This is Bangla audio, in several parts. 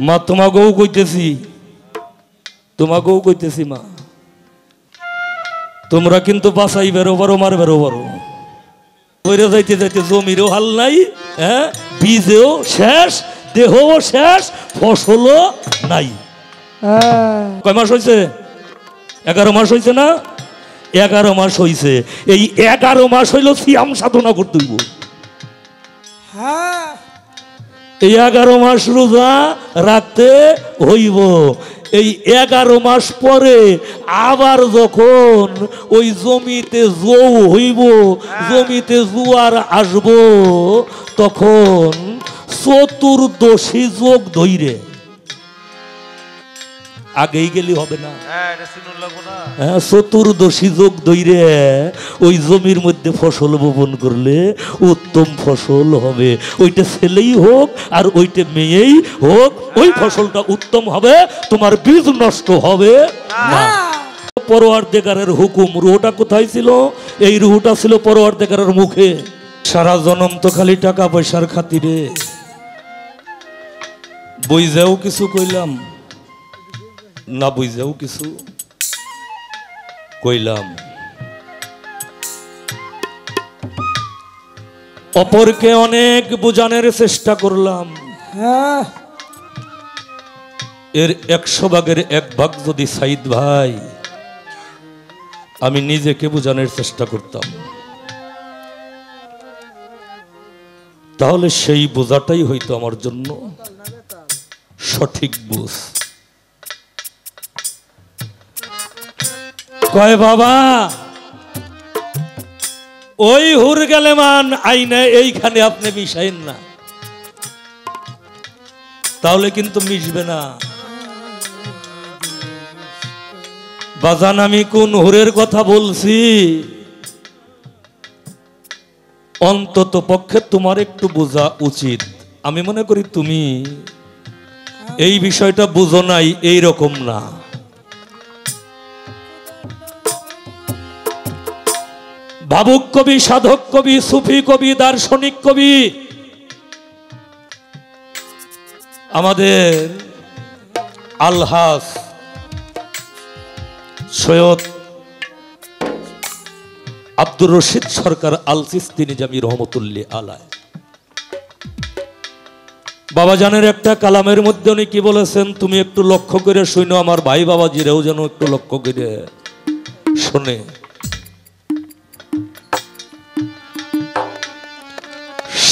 মা তোমাকেও কইতেছি মা, তোমরা কিন্তু বাসাই বেরো পারো, মার বেরো পারো। বইরে যাইতে যাইতে জমিরও হাল নাই, হ্যাঁ, বীজেও শেষ, দেহও শেষ, ফসলও নাই। কয় মাস হয়েছে? 11 মাস হয়েছে না? 11 মাস হয়েছে। এই 11 মাস হইল সিয়াম সাধনা করতে হইব। এই 11 মাস রোজা রাখতে হইব। এই 11 মাস পরে আবার যখন ওই জমিতে জৌ হইব, জমিতে জোয়ার আসব, তখন চতুর্দশী যোগ ধইরে, আগেই গেলি হবে না, চতুর্দশী যোগ ধইরে ওই জমির মধ্যে ফসল বপন করলে উত্তম ফসল হবে। ওইটা ছেলেই হোক আর ওইটা মেয়েই হোক, ওই ফসলটা উত্তম হবে, তোমার বীজ নষ্ট হবে না। পরওয়ারদিগারের হুকুম, রুহটা কোথায় ছিল? এই রুহটা ছিল পরওয়ারদিগারের মুখে। সারা জনম তো খালি টাকা পয়সার খাতিরে, বুঝাও কিছু কইলাম না, বুঝাও কিছু কইলাম। অপরকে অনেক বোঝানোর চেষ্টা করলাম, এর 100 ভাগের 1 ভাগ যদি সাইদ ভাই আমি নিজেকে বোঝানোর চেষ্টা করতাম, তাহলে সেই বোঝাটাই হইতো আমার জন্য সঠিক বুঝ। কয় বাবা, ওই হুর গেলে মান আইনে এইখানে আপনি মিশাইন না, তাহলে কিন্তু মিশবে না। বাজান, আমি কোন হুরের কথা বলছি অন্তত পক্ষে তোমার একটু বোঝা উচিত। আমি মনে করি তুমি এই বিষয়টা বুঝো নাই, এই রকম না। ভাবুক কবি, সাধক কবি, সুফি কবি, দার্শনিক কবি, আমাদের আলহাজ সৈয়দ আব্দুর রশিদ সরকার আল চিশতি নিজামী রহমতুল্লাহ আলাইহ বাবাজানের একটা কালামের মধ্যে উনি কি বলেছেন, তুমি একটু লক্ষ্য করে শুনো, আমার ভাই বাবাজিরাও যেন একটু লক্ষ্য করে শোনে।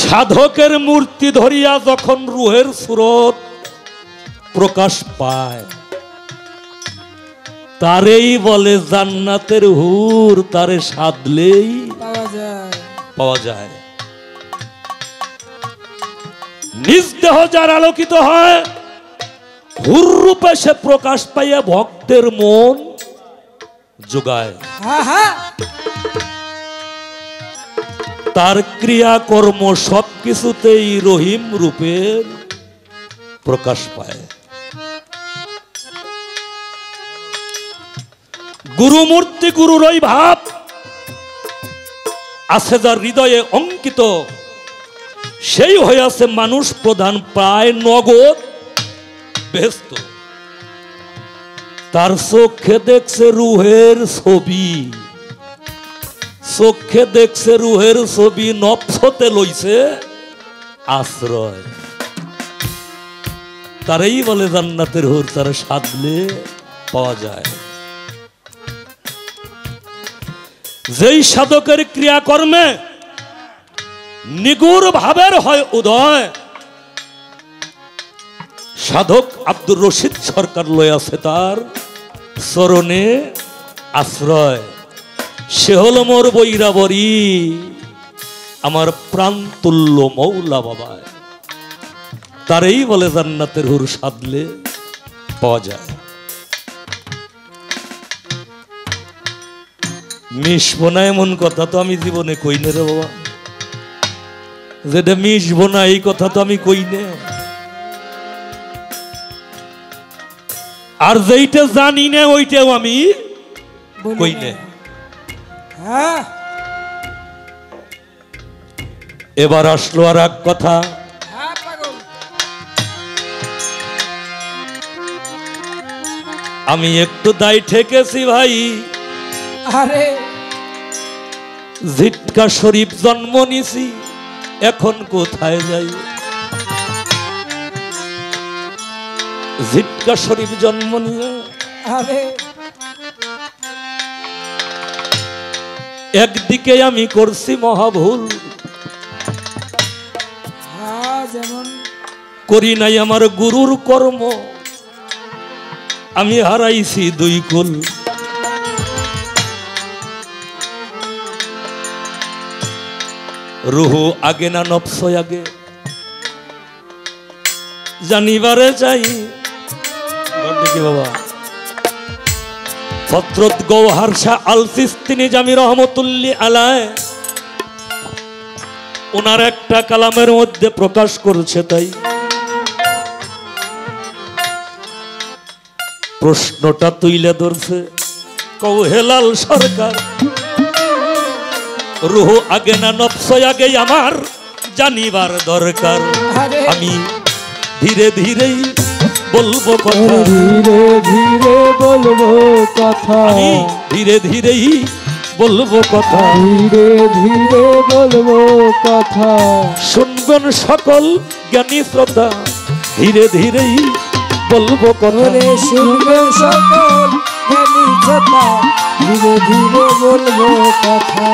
সাধকের মূর্তি ধরিয়া যখন রুহের সুরত প্রকাশ পায়, তারেই বলে জান্নাতের হুর, তারে সাধলেই পাওয়া যায়। নিজ দেহ যার আলোকিত হয়, হুর রূপে সে প্রকাশ পাইয়া ভক্তের মন যোগায়। তার ক্রিয়াকর্ম সবকিছুতেই রহিম রূপের প্রকাশ পায়। গুরুমূর্তি, গুরুর ওই ভাব আছে যার হৃদয়ে অঙ্কিত, সেই হইয়াছে মানুষ প্রধান, প্রায় নগদ বেহেশত। তার চোখে দেখছে রুহের ছবি, চোখে দেখছে রুহের ছবি, নফসতে লইছে আশ্রয়। তারই বলে জান্নাতের হুর, তারা সাধলে পাওয়া যায়। যেই সাধকের ক্রিয়াকর্মে নিগুড় ভাবের হয় উদয়, সাধক আব্দুর রশিদ সরকার লয়াছে তার চরণে আশ্রয়। সে হল মোর বৈরাবরী, আমার প্রাণতুল্য মৌলা বাবা। তারই বলে জান্নাতের হুর, সাধলে পাওয়া যায়। মিশবো না এমন কথা তো আমি জীবনে কই না রে বাবা, যেটা মিশবো না এই কথা তো আমি কই না। আর যেইটা জানি না ওইটাও আমি কই না। এবার আসলো আর এক কথা, আমি একটু দায় ঠেকেছি ভাই। আরে ঝিটকা শরীফ জন্ম নিছি, এখন কোথায় যাই? ঝিটকা শরীফ জন্ম নিয়ে আরে একদিকে আমি করছি মহাভুল, যেমন করি নাই আমার গুরুর কর্ম, আমি হারাইছি দুই কুল। রুহু আগে না নফস আগে জানিবারে চাই। কি বাবা ফতরত গৌহার শাহ আল সিস্তিনি জামি রহমতুল্লাহ আলাইহ ওনার একটা কালামের মধ্যে প্রকাশ করছে। তাই প্রশ্নটা তুইলে ধরছে, কও হেলাল সরকার রুহ আগে না নফস আগে আমার জানিবার দরকার। আমি ধীরে ধীরেই বলবো কথা, ধীরে ধীরে বলবো কথা, আমি ধীরে ধীরেই বলবো কথা, ধীরে ধীরে বলবো কথা। শুনবেন সকল জ্ঞানী শ্রোতা, ধীরে ধীরেই বলবো কথা। শুনবেন সকল জ্ঞানী শ্রোতা, ধীরে ধীরে বলবো কথা।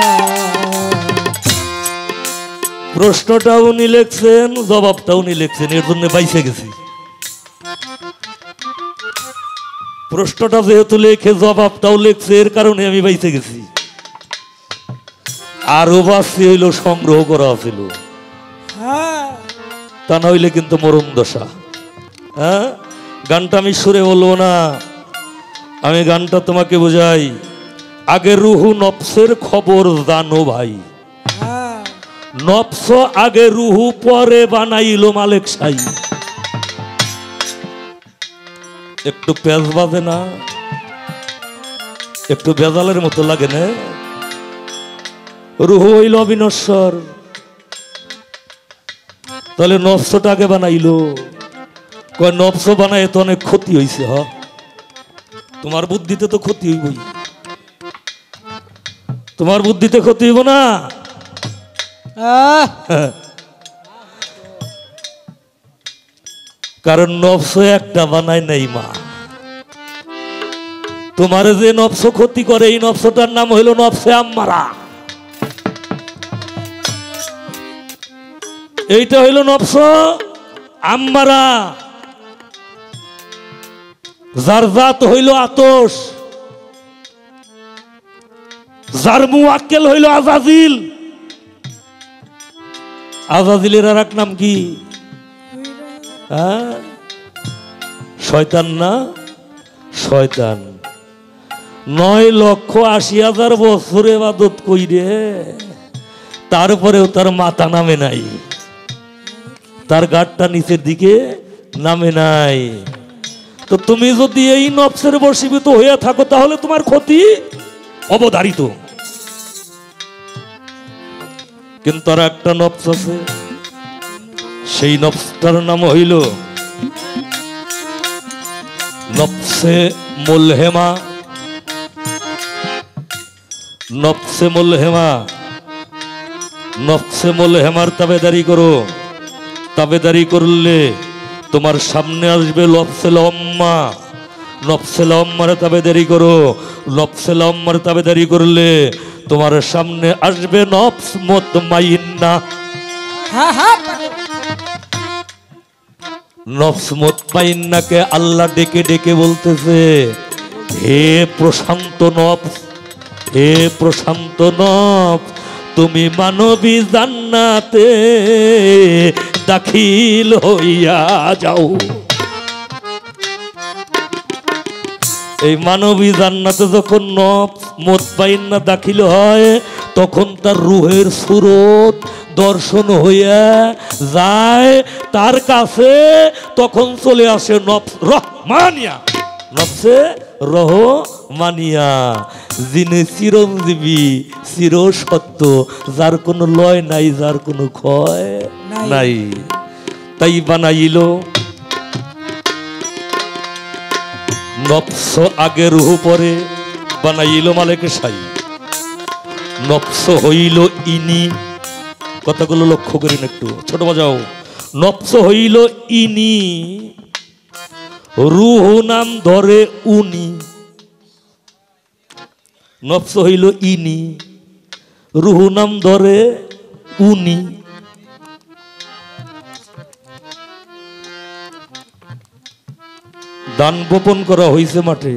প্রশ্নটা উনি লিখছেন, জবাবটা উনি লিখছেন, এর জন্য বাইসে গেছি। প্রশ্নটা যেহেতু লেখে জবাবটাও লিখছে, এর কারণে আমি বাইসে গেছি। আরো বাসি হইল সংগ্রহ করা ছিল, তা না হইলে কিন্তু মরণ দশা। হ্যাঁ, গানটা আমি সুরে বলবো না, আমি গানটা তোমাকে বোঝাই। আগে রুহু নফসের খবর জানো ভাই, নফস আগে রুহু পরে বানাইলো মালিক সাই। একটু পেঁচ বাজে না, একটু বেজালের মতো লাগে না? রুহু হইল অবিনশ্বর, তাহলে নফসটাকে বানাইলো। কয় নফস বানায় তো অনেক ক্ষতি হইছে। হ, তোমার বুদ্ধিতে তো ক্ষতি হইবই, তোমার বুদ্ধিতে ক্ষতি হইব না? কারণ নফস একটা বানায় নাই মা। তোমার যে নফস ক্ষতি করে, এই নফসটার নাম হইল নফসে আম্মারা। এইটা হইল নফস আম্মারা, যার জাত হইল আতশ, যার মুয়াক্কেল হইল আজাজিল। আজাজিলের আর এক নাম কি? শয়তান না? শয়তান 9,80,000 বছর ইবাদত কইরে, তারপরেও তার মাথা নামে নাই, তার গাঁটটা নিচের দিকে নামে নাই। তো তুমি যদি এই নফসের বশীভূত হয়ে থাকো, তাহলে তোমার ক্ষতি অবধারিত। কিন্তু আর একটা নফস আছে, সেই নফসটার নাম হইল নফসে মুলহেমা। নফসে মুলহেমা, নফসে মুলহেমার তাবেদারি করো। তাবেদারি করলে তোমার সামনে আসবে নফসে লম্মা। নফসে লম্মার তাবেদারি করো। নফসে লম্মার তাবেদারি করলে তোমার সামনে আসবে নফস মুতমাইন্না। নফস মুতমাইন্নাকে আল্লাহ ডেকে ডেকে বলতেছে, হে প্রশান্ত নফস, হে প্রশান্ত নফস, তুমি মানবী জান্নাতে দাখিল হইয়া যাও। এই মানবী জান্নাতে যখন নফস মুতমাইন্না দাখিল হয়, তখন তার রুহের সুরত দর্শন হইয়া যায় তার কাছে। তখন চলে আসে নফস রহমানিয়া, নফসে রহমানিয়া, যিনি চিরঞ্জীবী, চির সত্য, যার কোনো লয় নাই, যার কোনো ক্ষয় নাই। তাই বানাইল নফস আগে রুহ পরে বানাইল মালেক সাই, নফস হইল ইনি। কথাগুলো লক্ষ্য করেন একটু, ছোট বাজাও। নফস হইল ইনি, রুহ নাম ধরে উনি। নফস হইল ইনি, রুহ নাম ধরে উনি। দান বপন করা হয়েছে মাঠে,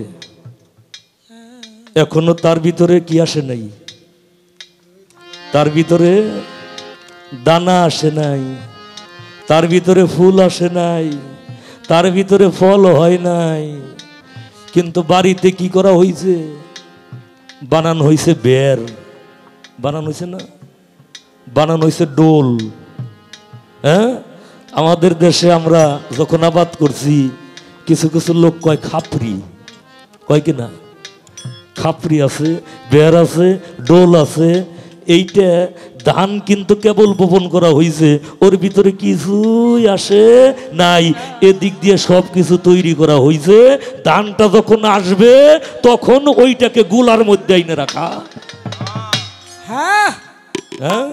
এখনো তার ভিতরে কি আসে নাই? তার ভিতরে দানা আসে নাই, তার ভিতরে ফুল আসে নাই, তার ভিতরে ফল হয় নাই। কিন্তু বাড়িতে কি করা হয়েছে? বানানো হয়েছে বের, বানানো হয়েছে না, বানানো হয়েছে ডোল। হ্যাঁ, আমাদের দেশে আমরা যখন আবাদ করছি, কিছু কিছু লোক কয় খাপড়ি, কয় কিনা খাপড়ি আছে, বের আছে, ডোল আছে। এইটা ধান কিন্তু কেবল বপন করা হয়েছে, ওর ভিতরে কিছুই আসে নাই। এদিক দিয়ে সব কিছু তৈরি করা হয়েছে। ধানটা যখন আসবে তখন ওইটাকে গুলার মধ্যে আইনে রাখা। হ্যাঁ হ্যাঁ,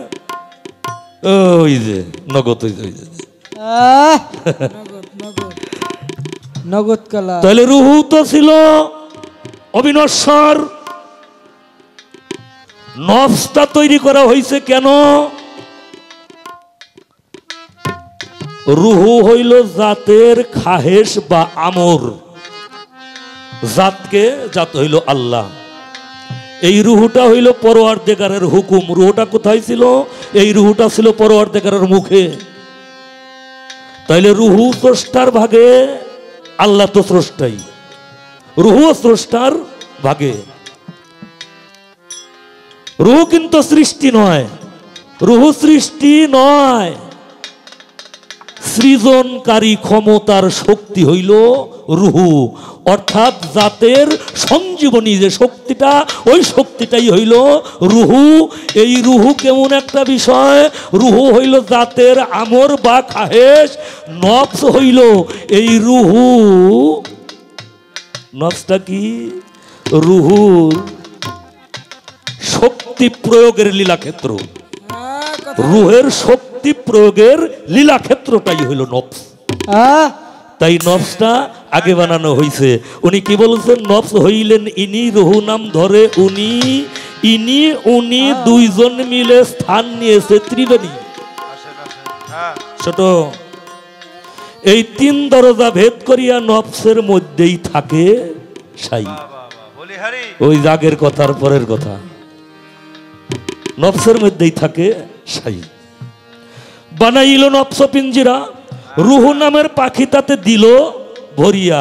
ওই যে নগদ, ওই যে নগদ নগদ নগদ কলা। তাহলে রুহু তো ছিল অবিনশ্বর, নফসটা তৈরি করা হয়েছে কেন? রুহু হইল জাতের খাহেশ বা আমর, জাতকে জাত হইল আল্লাহ। এই রুহুটা হইল পরওয়ারদিগারের হুকুম। রুহুটা কোথায় ছিল? এই রুহুটা ছিল পরওয়ারদিগারের মুখে। তাইলে রুহু স্রষ্টার ভাগে, আল্লাহ তো স্রষ্টাই, রুহু স্রষ্টার ভাগে। রুহু কিন্তু সৃষ্টি নয়, রুহু সৃষ্টি নয়, সৃজনকারী ক্ষমতার শক্তি হইল রুহু, অর্থাৎ জাতের সঞ্জীবনী যে শক্তিটা, ওই শক্তিটাই হইল রুহু। এই রুহু কেমন একটা বিষয়? রুহু হইল জাতের আমর বা খাহেশ, নফস হইল এই রুহু। নফসটা কি? রুহু শক্তি প্রয়োগের লীলাক্ষেত্র, রুহের শক্তি প্রয়োগের লীলাক্ষেত্রটাই হইল নফস। তাই নফসটা আগে বানানো হয়েছে। উনি কি বলছেন? নফস হইলেন ইনি, রুহু নাম ধরে উনি। ইনি উনি দুইজন মিলে স্থান নিয়েছে ত্রিবেণী। ছোট এই তিন দরজা ভেদ করিয়া নফসের মধ্যেই থাকে সাই। ওই আগের কথার পরের কথা, নফসের মধ্যেই থাকে সাই। বানাইল নফস পিঞ্জিরা, রুহু নামের পাখি তাতে দিল ভরিয়া।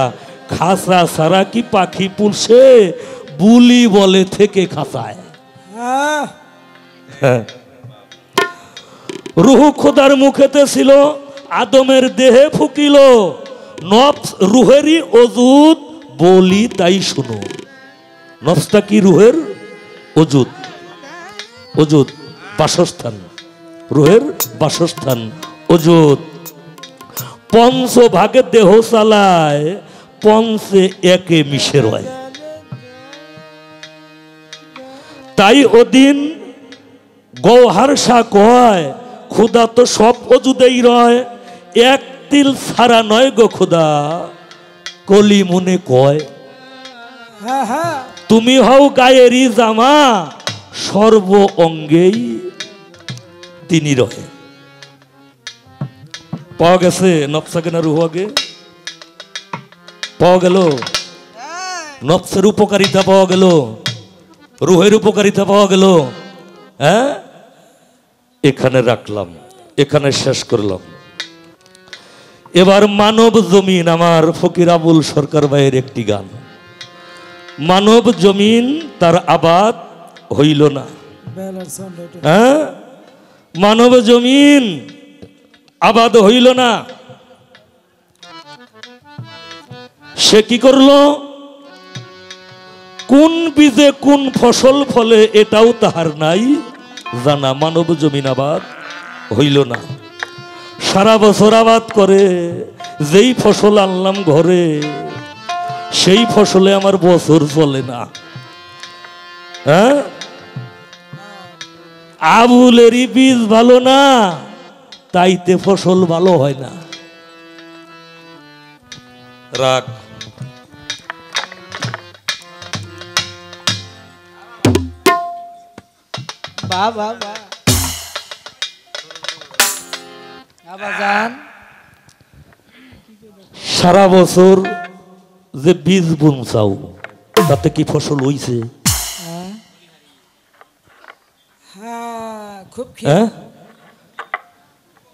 খাসা সারা কি পাখি পুলসে, বুলি বলে থেকে খাসায়। রুহু খোদার মুখেতে ছিল, আদমের দেহে ফুকিল। নফস রুহেরই অজুদ, বলি তাই শুনো। নফসটা কি? রুহের অজুদ, অজুদ বাসস্থান, রুহের বাসস্থান অজুদ। পঞ্চ ভাগে দেহ চালায়, পঞ্চে একে মিশে রয়। তাই ওদিন গৌহার শাহ কয়, খুদা তো সব অজুদেই রয়, এক তিল ছাড়া নয় গো খুদা, কলি মনে কয়। তুমি হও গায়েরই জামা, সর্ব অঙ্গেই তিনি রহে। পাওয়া গেছে নফসাকে না রুহু আগে? পাওয়া গেল? নফসের উপকারিতা পাওয়া গেল, রুহের উপকারিতা পাওয়া গেল। হ্যাঁ, এখানে রাখলাম, এখানে শেষ করলাম। এবার মানব জমিন, আমার ফকির আবুল সরকার ভাইয়ের একটি গান। মানব জমিন তার আবাদ হইল না। হ্যাঁ, মানব জমিন আবাদ হইল না। সে কি করলো? কোন বীজে কোন ফসল ফলে এটাও তাহার নাই জানা। মানব জমিন আবাদ হইল না। সারা বছর আবাদ করে, যেই ফসল আনলাম ঘরে, সেই ফসলে আমার বছর চলে না। হ্যাঁ, আবুলেরই বীজ ভালো না, তাইতে ফসল ভালো হয় না। রাগ বাবা আবাজান সারা বছর যে বীজ বুনছাও তাতে কি ফসল হইছে? হ্যাঁ খুব হ্যাঁ,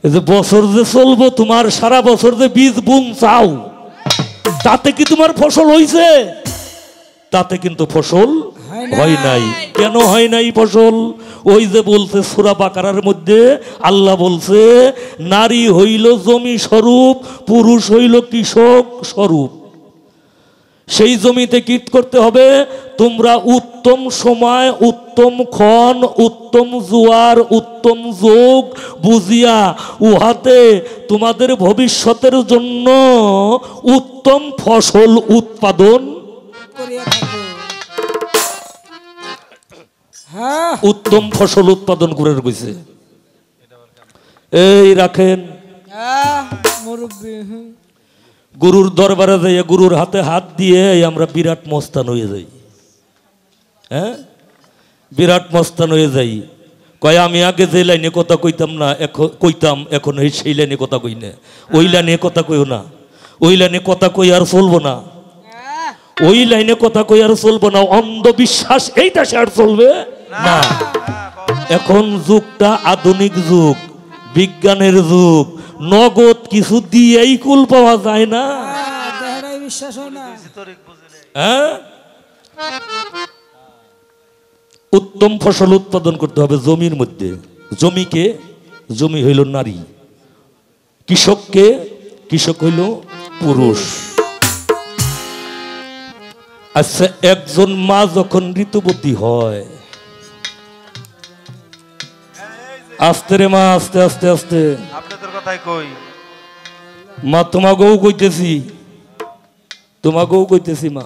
এই যে বছর যে চলবো, তোমার সারা বছর যে বীজ বুনছাও তাতে কি তোমার ফসল হইছে? তাতে কিন্তু ফসল হয় নাই। কেন হয় নাই ফসল? ওই যে বলছে সূরা বাকারার মধ্যে আল্লাহ বলছে, নারী হইল জমি স্বরূপ, পুরুষ হইল কৃষক স্বরূপ। সেই জমিতে কি করতে হবে? তোমরা উত্তম সময়, উত্তম ক্ষণ, উত্তম জোয়ার, উত্তম যোগ বুঝিয়া উহাতে তোমাদের ভবিষ্যতের জন্য উত্তম ফসল উৎপাদন করিয়া থাকো। হ্যাঁ উত্তম ফসল উৎপাদন করে গেছে। এই রাখেন, মুরব্বী গুরুর দরবারে যাই, গুরুর হাতে হাত দিয়ে আমরা বিরাট মস্তান হয়ে যাই। হ্যাঁ, বিরাট মস্তান হয়ে যাই। কয় আমি আগে যে লাইনে কথা কইতাম না, কইতাম, এখন সেই লাইনে কথা কই না। ওই লাইনে কথা কইও না, ওই লাইনে কথা কই আর চলবো না, ওই লাইনে কথা কই আর চলবো না। অন্ধবিশ্বাস এইটা সে আর চলবে না। এখন যুগটা আধুনিক যুগ, বিজ্ঞানের যুগ। নগদ কিছু দিয়েই কুল পাওয়া যায় না। বিশ্বাস হয় না। হ্যাঁ, উত্তম ফসল উৎপাদন করতে হবে জমির মধ্যে। জমিকে, জমি হইল নারী, কৃষককে, কৃষক হইল পুরুষ। আচ্ছা, একজন মা যখন ঋতুবতী হয়, আস্তে রে মা, আস্তে আস্তে আস্তে, আপনাদের কথাই কই মা, তোমাকেও কইতেছি, তোমাকেও কইতেছি মা,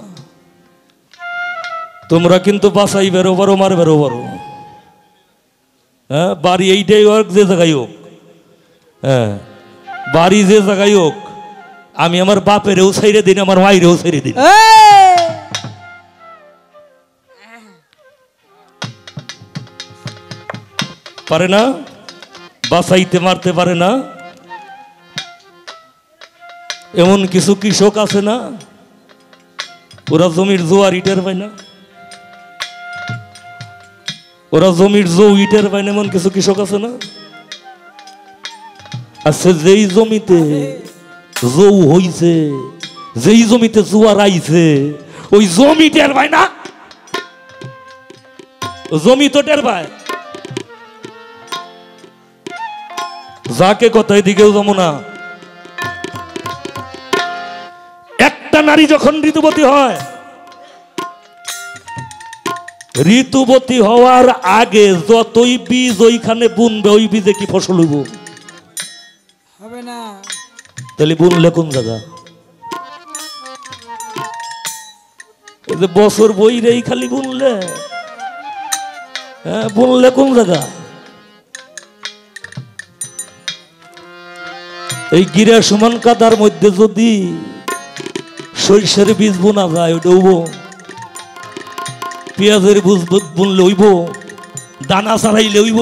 তোমরা কিন্তু বাসাই বেরো পারো, মার বেরো পারো। হ্যাঁ, বাড়ি এইটাই হোক, যে জায়গায় হোক, হ্যাঁ, বাড়ি যে জায়গায় হোক, আমি আমার বাপেরেও ছেড়ে দিন, আমার মায়েরও ছেড়ে দিন। পারে না, বাঁচাইতে মারতে পারে না। এমন কিছু কৃষক আছে না, ওরা জমির জোয়ার ইটের পায় না, ওরা জমির জৌ ইটের পায় না। এমন কিছু কৃষক আছে না। আচ্ছা, যেই জমিতে জৌ হইছে, যেই জমিতে জোয়ার আইছে, ওই জমি টের পায় না? জমি তো টের পায়। যাকে কথায় দিকেও যাবো না। একটা নারী যখন ঋতুবতী হয়, ঋতুবতী হওয়ার আগে যতই বীজ ওইখানে বুনবে, ওই বীজে কি ফসল হইব? হবে না। তাহলে বুনলে কোন জায়গা? এই যে বছর বইরেই খালি বুনলে, হ্যাঁ, বুনলে কোন জায়গা? এই গিরা সমান কাদার মধ্যে যদি সরিষার বীজ বোনা যায়, ওটা হইব। পেঁয়াজের বীজ বুনলে হইব, দানা ছাড়াইলে হইব।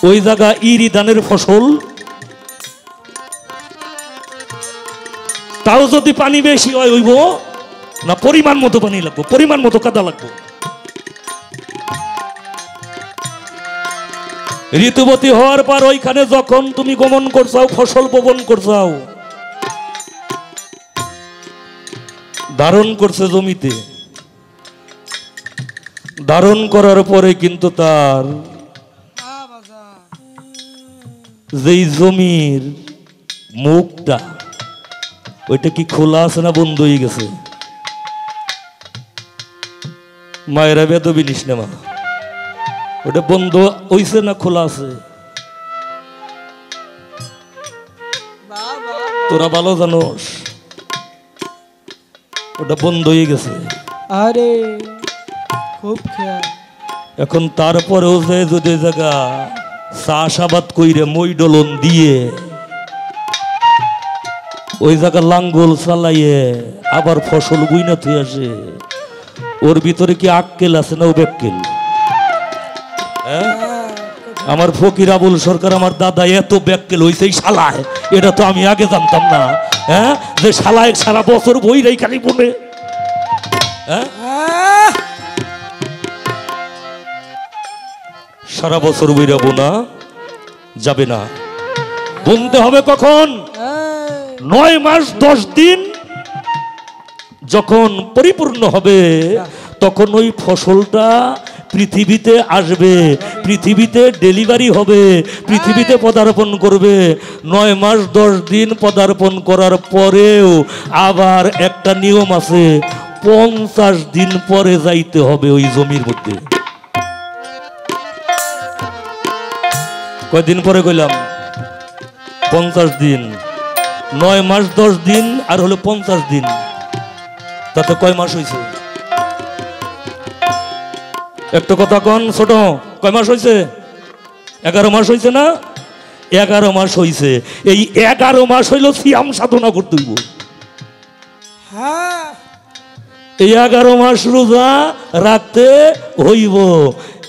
ওই জায়গা ইরি ধানের ফসল, তাও যদি পানি বেশি হয় হইব না? পরিমাণ মতো পানি লাগবে, পরিমাণ মতো কাদা লাগবে। ঋতুবতী হওয়ার পর ওইখানে যখন তুমি গমন করছাও, ফসল বপন করছাও, ধারণ করছে জমিতে, ধারণ করার পরে কিন্তু তার যেই জমির মুখটা, ওইটা কি খোলা আছে না বন্ধ হয়ে গেছে? মায়েরা বেদবি নিস না মা, ওটা বন্ধ হইছে না খোলা আছে? তোরা ভালো জানোস। ওটা বন্ধ হয়ে গেছে। আরে খুব খেয়াল। এখন তারপরেও যে যদি জায়গা চাষাবাদ কইরে মই ডলন দিয়ে ওই জায়গা লাঙ্গল চালাইয়ে আবার ফসল বুইনা থুই আসে, ওর ভিতরে কি আক্কেল আছে না ও বেক্কেল? আমার ফকির আবুল সরকার আমার দাদা এত ব্যাক্কেল হইছে শালায়, এটা তো আমি আগে জানতাম না। হ্যাঁ, যে শালায় সারা বছর বই রাই খালি বলে। হ্যাঁ, সারা বছর বই রাবো না, যাবে না। বুনতে হবে কখন? 9 মাস 10 দিন যখন পরিপূর্ণ হবে তখন ওই ফসলটা পৃথিবীতে আসবে, পৃথিবীতে ডেলিভারি হবে, পৃথিবীতে পদার্পণ করবে। 9 মাস 10 দিন পদার্পণ করার পরেও আবার একটা নিয়ম আছে, 50 দিন পরে যাইতে হবে ওই জমির মধ্যে। কয়দিন পরে কইলাম? 50 দিন। 9 মাস 10 দিন আর হলো 50 দিন, তাতে কয় মাস হয়েছে? একটা কথা কন ছোট, কয় মাস হয়েছে? 11 মাস হয়েছে না? 11 মাস হয়েছে। এই 11 মাস হইল সিয়াম সাধনা করতে হইব। এই 11 মাস রোজা রাখতে হইব।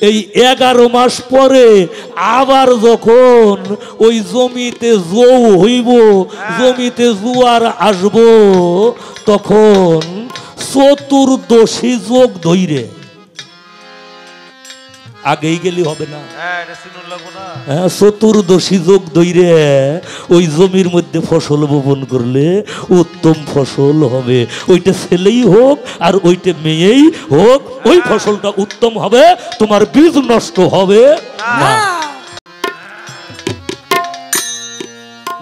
এই 11 মাস পরে আবার যখন ওই জমিতে জৌ হইব, জমিতে জোয়ার আসব, তখন চতুর্দশী যোগ ধইরে, আগেই গেলি হবে না। হ্যাঁ, চতুর্দশী যোগ ধইরে ওই জমির মধ্যে ফসল বপন করলে উত্তম ফসল হবে। ওইটা ছেলেই হোক আর ওইটা মেয়েই হোক, ওই ফসলটা উত্তম হবে, তোমার বীজ নষ্ট হবে না।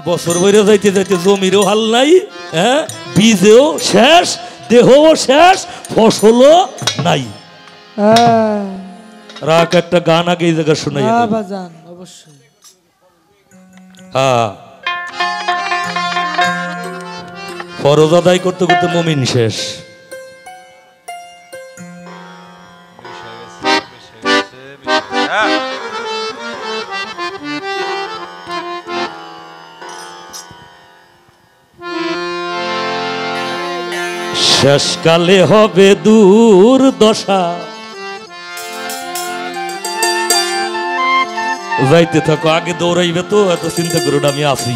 বছর বইরে যাইতে যাইতে জমিরও হাল নাই, হ্যাঁ, বীজেও শেষ, দেহও শেষ, ফসলও নাই। রাখ, একটা গান আগে এই জায়গা শোনাই। অবশ্যই। হ্যাঁ, ফরজ আদায় করতে করতে মুমিন শেষ। শেষকালে হবে দুর্দশা, যাইতে থাকো, আগে দৌড়াইবে তো, এত চিন্তা করো না, আমি আছি।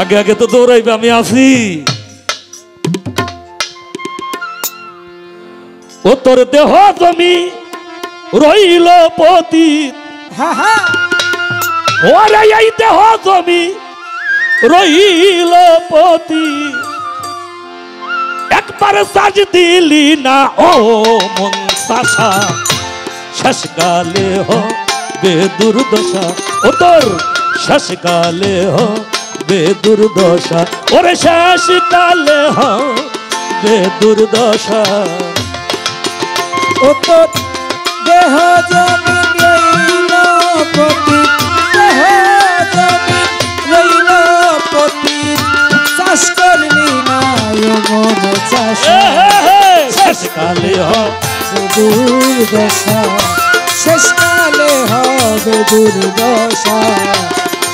আগে আগে তো দৌড়াইবে, আমি আছি। ও তোর দেহ জমি রইল পতিত, ওরে এই দেহ জমি রইল পতিত, একবার সাজ দিলি না ও মন সাশা, শেষকালে হবে দুর্দশা। ও তোর শেষকালে হবে দুর্দশা, ওরে শেষকালে হবে দুর্দশা। ও তোর দেহ জমি রইল পতিত, দেহ জমি রইল পতিত, চাষ করলি না মন চাষ, শেষকালে হবে দুর্দশা, শেষকালে হবে দুর্দশা,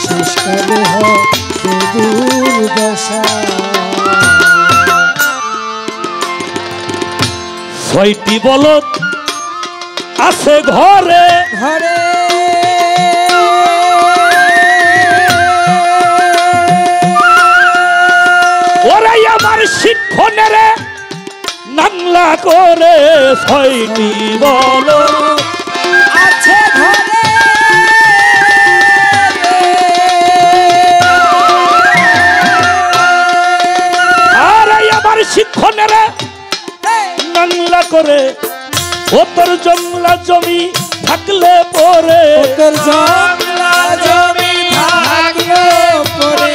শেষকালে হবে দুর্দশা। 6টি বলদ আছে ঘরে ঘরে, ওরে আমার শিক্ষণের নাংলা করে 6টি বলদ আছে ঘরে, আরে আমার শিক্ষণের নাংলা করে, ও তোর জংলা জমি থাকলে পরে, তোর জংলা জমি থাকলে পরে,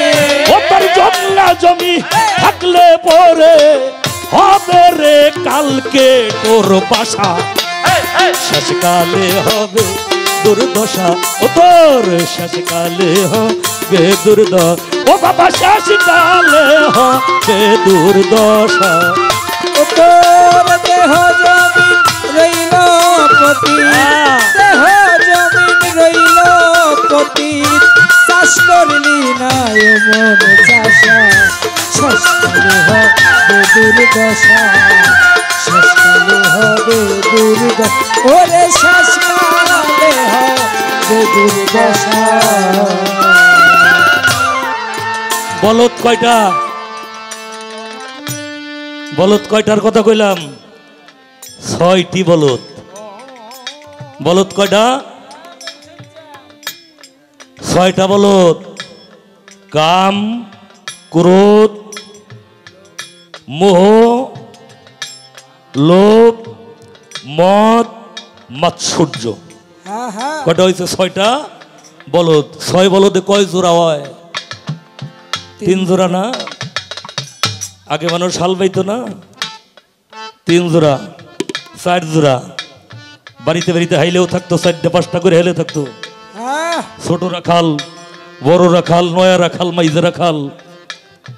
ও তোর জংলা জমি থাকলে পরে হবে রে কালকে তোর বাসা, শেষকালে হবে দুর্দশা। ও তোর শেষকালে হবে দুর্দশা ও বাবা শেষ কালে হবে দুর্দশা ও তোর দেহ জমিন রইল পতিত, দেহ জমিন রইল পতিত, চাষ করলি না এমন চাষা, শেষ কালে হবে দুর্দশা, শেষ কালে হবে দুর্দশা, ওরে শেষ কালে হবে দুর্দশা। বলদ কয়টা? বলদ কয়টার কথা কইলাম? 6টি বলদ। বলদ কয়টা? 6টা বলদ। কাম, ক্রোধ, মোহ, লোভ, মদ, মাৎসর্য। হ্যাঁ হ্যাঁ কয়টা হয়েছে? 6টা বলদ। 6 বলদে কয় জোড়া হয়? 3 জোড়া না? আগে মানুষ হাল বাইতো না? 3 জোড়া, 4 জোড়া। বাড়িতে বাড়িতে হাইলেও থাকতো, 4টা 5টা করে হেলে থাকতো। হ্যাঁ ছোট রাখাল, বড় রাখাল, নয়া রাখাল, মাইজা রাখাল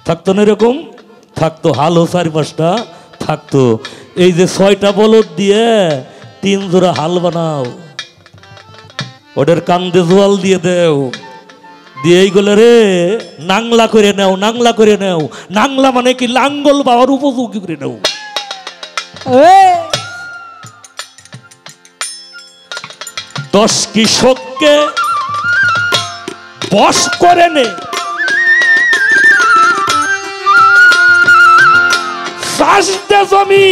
থাকতো না? এরকম থাকতো। হালও 4-5টা থাকতো। এই যে 6টা বলদ দিয়ে 3 জোড়া হাল বানাও, ওদের কান্দে জোয়াল দিয়ে দেও, দিয়ে এইগুলো রে নাংলা করে নেও, নাংলা করে নেও। নাংলা মানে কি? লাঙ্গল বাবার উপযোগী করে নেও। এই 10 কৃষককে বশ করে নে, চাষ দে জমি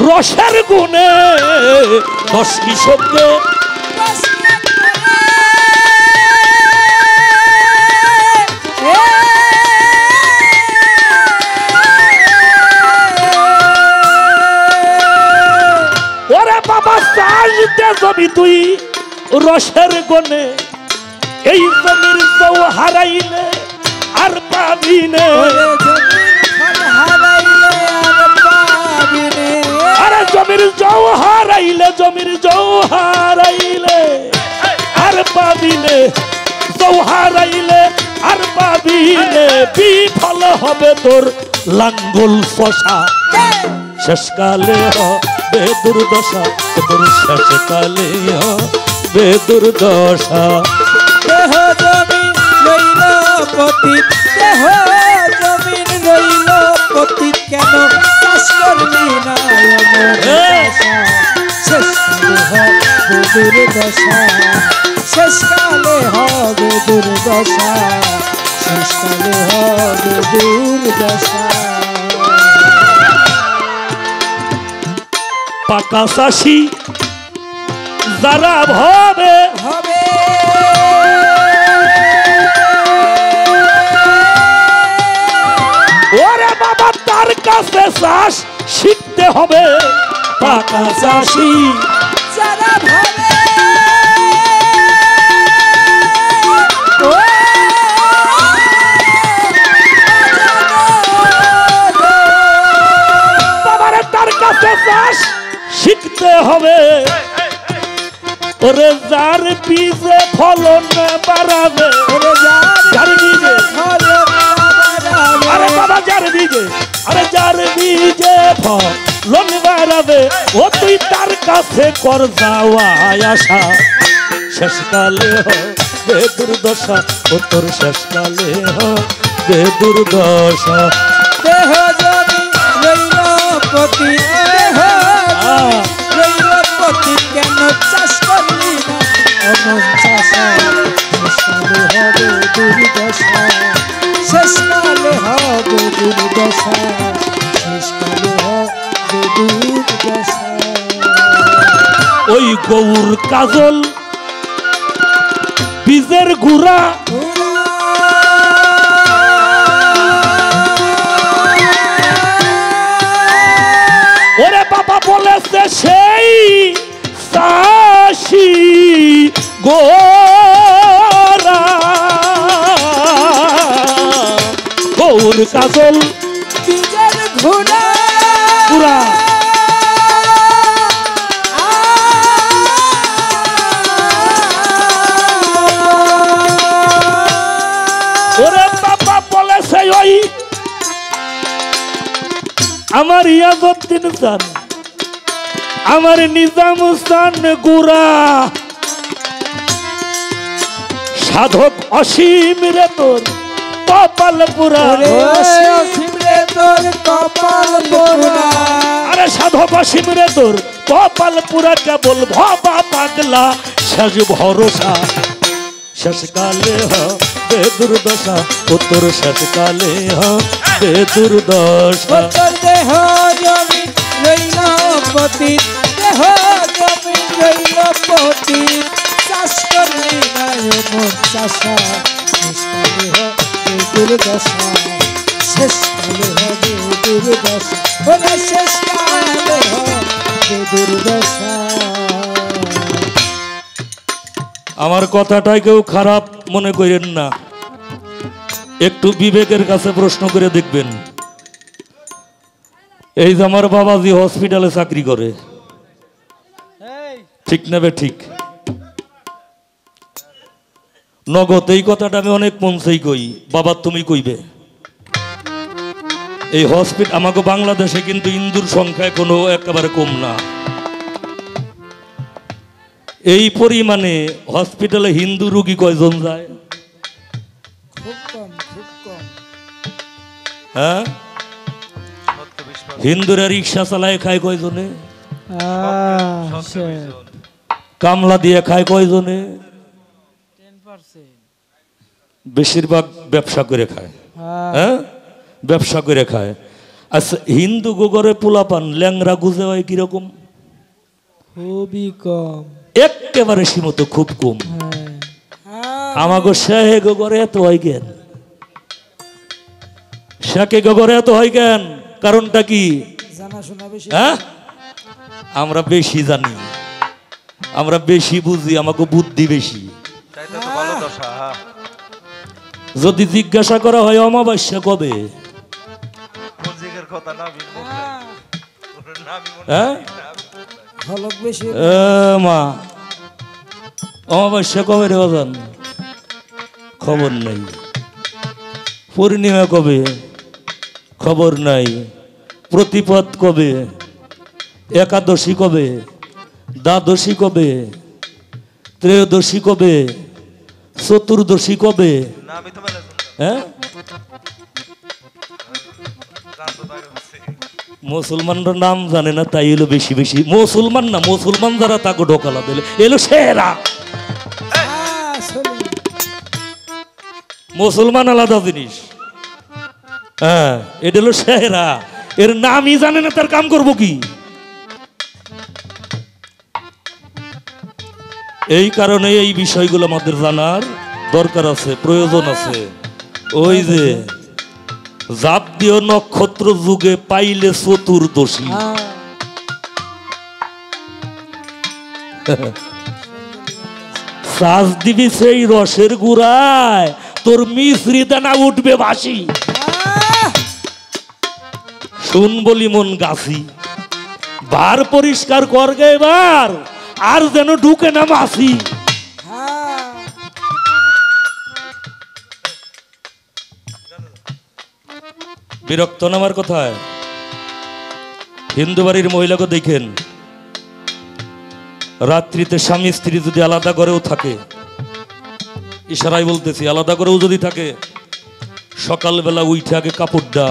রসের গুণে। 10 কৃষককে ওরে বাবা চাষ দে জমি তুই রসের গুণে। এই জমির জৌ হারাইলে আর পাবি নে। আরে জমির জৌ হারাইলে, জমির জৌ হারাইলে আর পাবি নে। জৌ হারাইলে আর পাবি নে, বিফল হবে তোর লাঙ্গল ফসা। শেষকালে হবে দুর্দশা, তোর শেষকালে হবে দুর্দশা। দেহ জমিন রইল পতিত, দেহ জমিন রইল পতিত, কেন চাষ করলি না এমন চাষা, শেষকালে হবে দুর্দশা, শেষকালে হবে দুর্দশা, শেষকালে হবে দুর্দশা। পাকা চাষি যারা ভাবে হবে ওরে বাবা তার কাছে চাষ শিখতে হবে। পাকা চাষি যারা ভাবে বাবারে তার কাছে চাষ শিখতে হবে। ওরে যার বীজে ফলন বাড়াবে, ওরে যার বীজে, আরে বাবা যার বীজে, আরে যার বীজে ফলন বাড়াবে, ও তুই তার কাছে কর যাওয়া আসা। শেষকালে হবে দুর্দশা, ও তোর শেষকালে হবে দুর্দশা। দেহ জমি রইল পতিত, দেহ জমি রইল পতিত, কেন চাষ করলি না এমন চাষা, শেষকালে হবে দুর্দশা, শেষকালে হবে দুর্দশা, শেষকালে হবে দুর্দশা। ওই গৌর কাজল বীজের গুড়া, ওরে বাবা বলেছে সেই চাষি গোরা। গৌর কাজল বীজের ঘোড়া গুড়া, আমার ইয়াজউদ্দিন চান, আমার নিজাম চান গুরা, সাধক অসীম রে তোর কপাল পুরা। অসীম রে তোর কপাল পোড়া, আরে সাধক অসীম রে তোর কপাল পুরা, কেবল ভাবা পাগলা শেষ ভরসা, শেষকালে হবে দুর্দশা, ও তোর শেষকালে হবে দুর্দশা। তোর দেহ জমি রইল পতি, দেহ জমি রইল পতি, চাষ করলি না এমন চাষা, শেষকালে হবে দুর্দশা, শেষকালে হবে দুর্দশা, ওরে শেষকালে হবে দুর্দশা। আমার কথাটাই কেউ খারাপ মনে করেন না, একটু বিবেকের কাছে প্রশ্ন করে দেখবেন। এই যে আমার বাবাজি হসপিটালে চাকরি করে, ঠিক না বে ঠিক? নগদ এই কথাটা আমি অনেক মঞ্চেই কই, বাবা তুমি কইবে। এই হসপিটাল আমাকে বাংলাদেশে কিন্তু হিন্দুর সংখ্যা কোনো একেবারে কম না, এই পরিমাণে হসপিটালে হিন্দু রোগী কয়জন যায়? খুব কম, খুব কম। হ্যাঁ, হিন্দুরা রিক্সা চালায় খায় কয়জনে? কামলা দিয়ে খায় কয়জনে? বেশিরভাগ ব্যবসা করে খায়। হ্যাঁ, ব্যবসা করে খায়। আচ্ছা, হিন্দু গোগরে পোলাপান ল্যাংরা গুজে হয় কিরকম? খুবই কম, একেবারে সীমিত, খুব কম। আমাকে শেহে গোগরে এত হয় কেন? শেখে গোগরে এত হয় কেন? কারণটা কি? জানাশোনা বেশি। হ্যাঁ, আমরা বেশি জানি, আমরা বেশি বুঝি, আমাকে বুদ্ধি বেশি। যদি জিজ্ঞাসা করা হয় অমাবস্যা কবে, হ্যাঁ হলক বেশি। মা অমাবস্যা কবে রে বাজান? খবর নাই। পূর্ণিমা কবে? খবর নাই। প্রতিপদ কবে? একাদশী কবে? দ্বাদশী কবে? ত্রয়োদশী কবে? চতুর্দশী কবে? হ্যাঁ, মুসলমানরা নাম জানে না, তাই এলো বেশি বেশি। মুসলমান না, মুসলমান যারা তাকে ঢোকালা দিলে এলো সেরা। মুসলমান আলাদা জিনিস। হ্যাঁ, এটা হলো সেরা। এর নামই জানে না, তার কাম করবো কি? এই কারণে এই বিষয়গুলো আমাদের জানার দরকার আছে, প্রয়োজন আছে। ওই যে জাতীয় নক্ষত্র যুগে পাইলে চতুর্দশী, শ্বাস দিবি সেই রসের গুড়ায়, তোর মিশ্রি দানা উঠবে বাসি। শুন বলি মন গাছি, বার পরিষ্কার করগে এবার, আর যেন ঢুকে না মাসি। বিরক্ত নামার কথায় হিন্দু বাড়ির মহিলাকে দেখেন, রাত্রিতে স্বামী স্ত্রী যদি আলাদা করেও থাকে, ইশারায় বলতেছি, আলাদা করেও যদি থাকে, সকালবেলা উঠে আগে কাপড়টা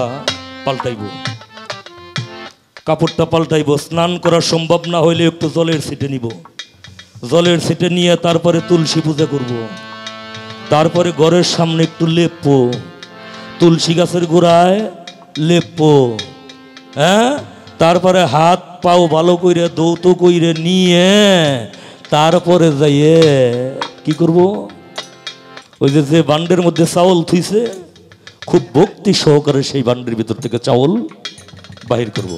পাল্টাইব, কাপড়টা পাল্টাইব। স্নান করা সম্ভব না হইলে একটু জলের ছিটে নিব, জলের ছিটে নিয়ে তারপরে তুলসী পূজা করব, তারপরে ঘরের সামনে একটু লেপবো, তুলসী গাছের গোড়ায় লেপবো। হ্যাঁ, তারপরে হাত পাও ভালো কইরে দৌত কইরে নিয়ে তারপরে যাইয়ে কি করব? ওই যে বান্ডের মধ্যে চাউল থুইছে, খুব ভক্তি সহকারে সেই বান্ডের ভিতর থেকে চাউল বাহির করব।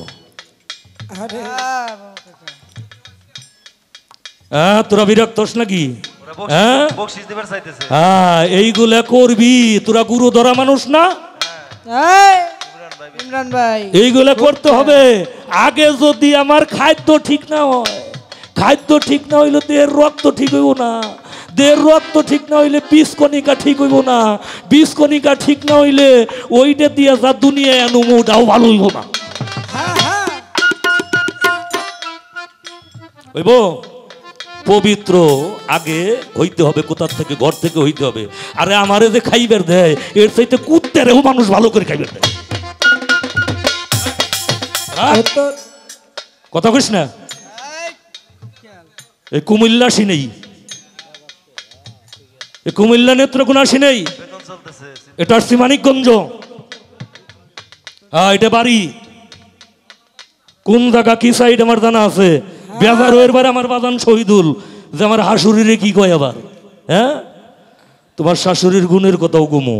হ্যাঁ, তোরা বিরক্ত হস নাকি? হ্যাঁ, এইগুলা করবি তোরা, গুরু ধরা মানুষ না? ইমরান ভাই, এইগুলা করতে হবে। আগে যদি আমার খাদ্য ঠিক না হয়, খাদ্য ঠিক না হইলে দেহের রক্ত ঠিক হইব না, দেহের রক্ত ঠিক না হইলে বীজকণিকা ঠিক হইব না, বীজকণিকা ঠিক না হইলে ওইটা দিয়ে যা দুনিয়ায় আনুমু ওটাও ভালো হইব না। হইব পবিত্র আগে হইতে হবে, কোথার থেকে? ঘর থেকে হইতে হবে। আরে আমারে যে খাইবার দেয় এর চাইতে কুত্তেরেও মানুষ ভালো করে খাইবার দেয়। কথা কইস না, এই কুমিল্লা আসি নেই, এই কুমিল্লা নেত্রকোনা আসি নেই, এটা আসছি মানিকগঞ্জ। এটা বাড়ি কোন জায়গা কি সাইড আমার জানা আছে। বেজার হয়ে এবার আমার বাজান শহীদুল যে আমার হাসুরিরে কি কয় আবার, হ্যাঁ তোমার শাশুড়ির গুণের কথাও গুমো,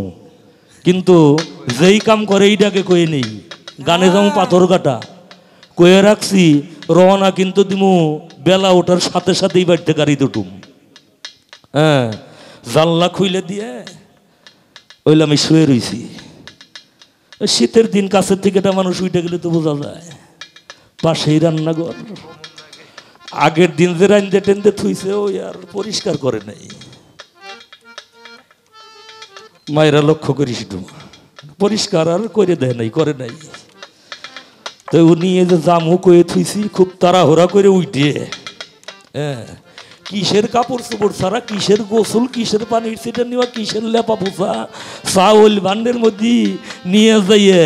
কিন্তু যেই কাম করে এইটাকে কয়ে নেই। গানে যাবো পাথর কাটা কয়ে রাখছি, রওনা কিন্তু দিমু বেলা ওঠার সাথে সাথেই বাড়িতে গাড়ি দুটুম। হ্যাঁ জানলা খুইলে দিয়ে ওইলে আমি শুয়ে রইছি। শীতের দিন কাছের থেকে একটা মানুষ উঠে গেলে তো বোঝা যায়। পাশেই রান্নাঘর, আগের দিন যে রান্দে টেন্দে থুইছে ওই আর পরিষ্কার করে নাই। মায়েরা লক্ষ্য করিস পরিষ্কার আর করে দেয় নাই, করে নাই। তো উনি এই যে জামু কয়ে থুইছি খুব তাড়াহুড়া করে উঠে, হ্যাঁ কিসের কাপড় চোপড় ছাড়া, কিসের গোসল, কিসের পানির সেটা নেওয়া, কিসের লেপা পোছা চাউল বান্ডের মধ্যে নিয়ে যাইয়ে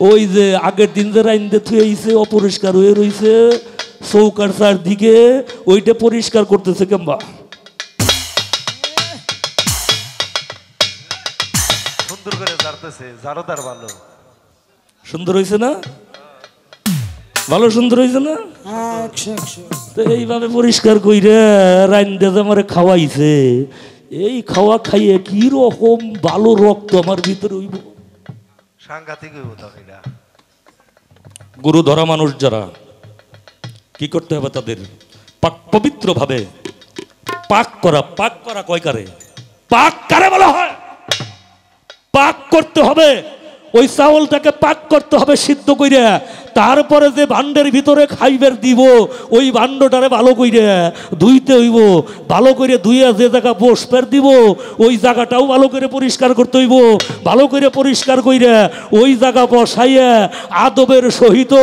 ওই যে আগের দিন যে রাইন্দে থুয়েছে অপরিষ্কার হয়ে রয়েছে চৌকার চারদিকে, ওইটা পরিষ্কার করতেছে কেমবা। সুন্দর করে জারতেছে, জারদার ভালো সুন্দর হয়েছে না? ভালো সুন্দর হয়েছে না? তো এইভাবে পরিষ্কার কইরে রাইন্দে যে আমারে খাওয়াইছে, এই খাওয়া খাইয়ে কি রকম ভালো রক্ত আমার ভিতরে হইব, সাংঘাতিক হইব। এটা গুরু ধরা মানুষ যারা কি করতে হবে তাদের পাক পবিত্র ভাবে পাক করা। পাক করা কয় কারে? পাক কারে বলা হয়? পাক করতে হবে, ওই চাউলটাকে পাক করতে হবে সিদ্ধ কইরা, তারপরে যে ভান্ডের ভিতরে খাইবার দিব ওই ভান্ডটারে ভালো কইরা ধুইতে হইব। ভালো করে ধুইয়া যে জায়গা বসবার দিব ওই জায়গাটাও ভালো করে পরিষ্কার করতে হইব। ভালো করে পরিষ্কার কইরা ওই জায়গা বসাইয়া আদবের সহিত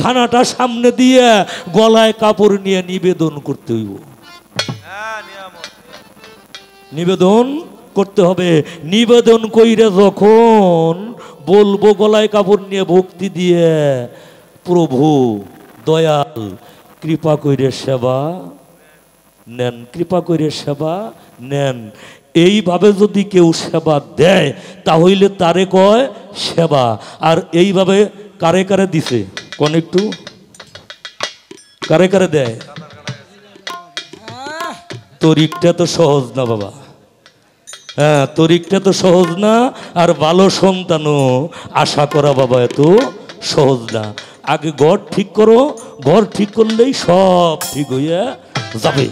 খানাটা সামনে দিয়ে গলায় কাপড় নিয়ে নিবেদন করতে হইব। নিবেদন করতে হবে। নিবেদন কইরা যখন বলবো গলায় কাপড় নিয়ে ভক্তি দিয়ে, প্রভু দয়াল কৃপা কইরে সেবা নেন, কৃপা কইরে সেবা নেন, এইভাবে যদি কেউ সেবা দেয় তাহলে তারে কয় সেবা। আর এইভাবে কারে কারে দিছে কোন একটু কারে কারে দেয়? তরিকটা তো সহজ না বাবা, হ্যাঁ তরিকটা তো সহজ না। আর ভালো সন্তানও আশা করা বাবা এত সহজ না। আগে ঘর ঠিক করো, ঘর ঠিক করলেই সব ঠিক হইয়া যাবে।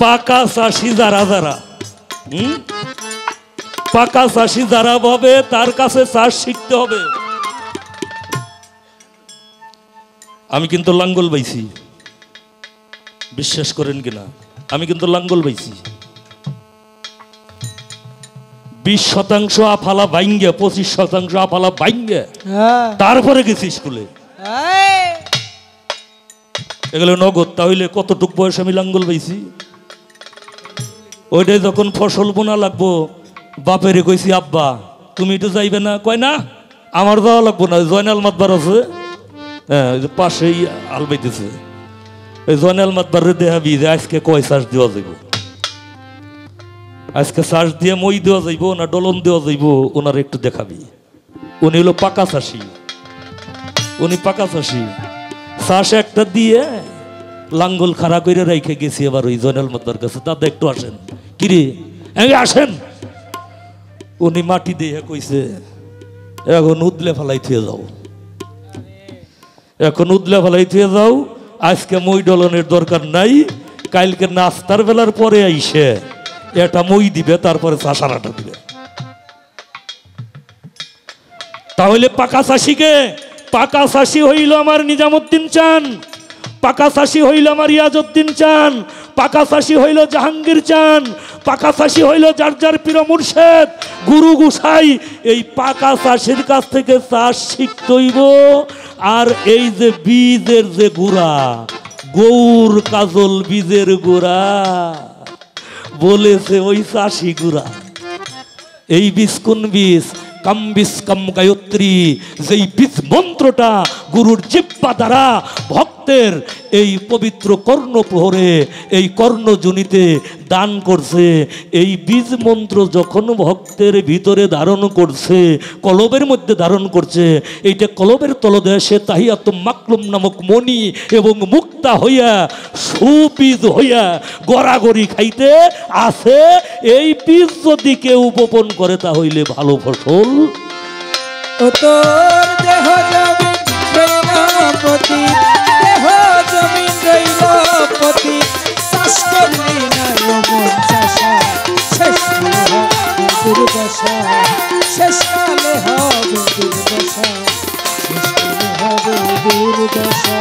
পাকা চাষি যারা যারা পাকা চাষি যারা ভাবে তার কাছে চাষ শিখতে হবে। আমি কিন্তু লাঙ্গল বাইছি, বিশ্বাস করেন কিনা, আমি কিন্তু লাঙ্গল বাইছি। 20% আফালা বাইঙ্গে, 25% আফালা বাইঙ্গে তারপরে গেছি স্কুলে। এগুলো নগদ। তাহলে কতটুক বয়স আমি লাঙ্গল বাইছি? ওইটাই যখন ফসল বোনা লাগবো বাপেরে কইছি, আব্বা তুমি একটু যাইবে না? কয় না আমার যাওয়া লাগবো না, জয়নাল মাতবার আছে, হ্যাঁ পাশেই আল বাইতেছে, ওই জয়নাল মাতবারে দেখাবি যে আজকে কয় চাষ দেওয়া যাইব, আজকে চাষ দিয়ে মই দেওয়া যাইব না ডলন দেওয়া যাইব, ওনার একটু দেখাবি। উনি হলো পাকা চাষি, উনি পাকা চাষি। চাষ একটা দিয়ে লাঙ্গল খাড়া করে রেখে গেছি এবার ওই জয়নাল মাতবার কাছে, দাদা একটু আসেন। কিরে আসেন? উনি মাটি দিয়ে কইছে এখন উদলে ফেলাই থুয়ে যাও, এখন উদলে ফেলাই থুয়ে যাও, আজকে মই ডলনের দরকার নাই, কালকে নাস্তার বেলার পরে আইসে এটা মই দিবে, তারপরে চাষারাটা দিবে। তাহলে পাকা চাষিকে, পাকা চাষি হইল আমার নিজামুদ্দিন চান, পাকা চাষি হইল আমার ইয়াজউদ্দিন চান, পাকা চাষি হইল জাহাঙ্গীর চান, পাকা চাষি হইল যার যার পীর মুর্শেদ গুরু গুসাই। এই পাকা চাষির কাছ থেকে চাষ শিখতে হইব। আর এই যে বীজের যে গুড়া, গৌর কাজল বীজের গুড়া বলেছে ওই চাষি গুড়া। এই বীজ কোন বীজ? কাম বীজ কাম গায়ত্রী, যেই বীজ মন্ত্রটা গুরুর জিহ্বা দ্বারা ভক্তের এই পবিত্র কর্ণপ্রহরে, এই কর্ণজনিতে দান করছে। এই বীজ মন্ত্র যখন ভক্তের ভিতরে ধারণ করছে, কলবের মধ্যে ধারণ করছে, এইটা কলবের তলদেশে তাহিয়াতুম মাকলুম নামক মণি এবং মুক্তা হইয়া সুবীজ হইয়া গড়াগড়ি খাইতে আছে। এই বীজ যদি কেউ বপন করে তা হইলে ভালো ফসল। ও তোর দেহ জমিন রইলপতি, দেহ জমিন রইলপতি, চাষ করলি না মন চাষা, শেষকালে হবে দুর্দশা, শেষকালে হবে দুর্দশা, শেষকালে হবে দুর্দশা।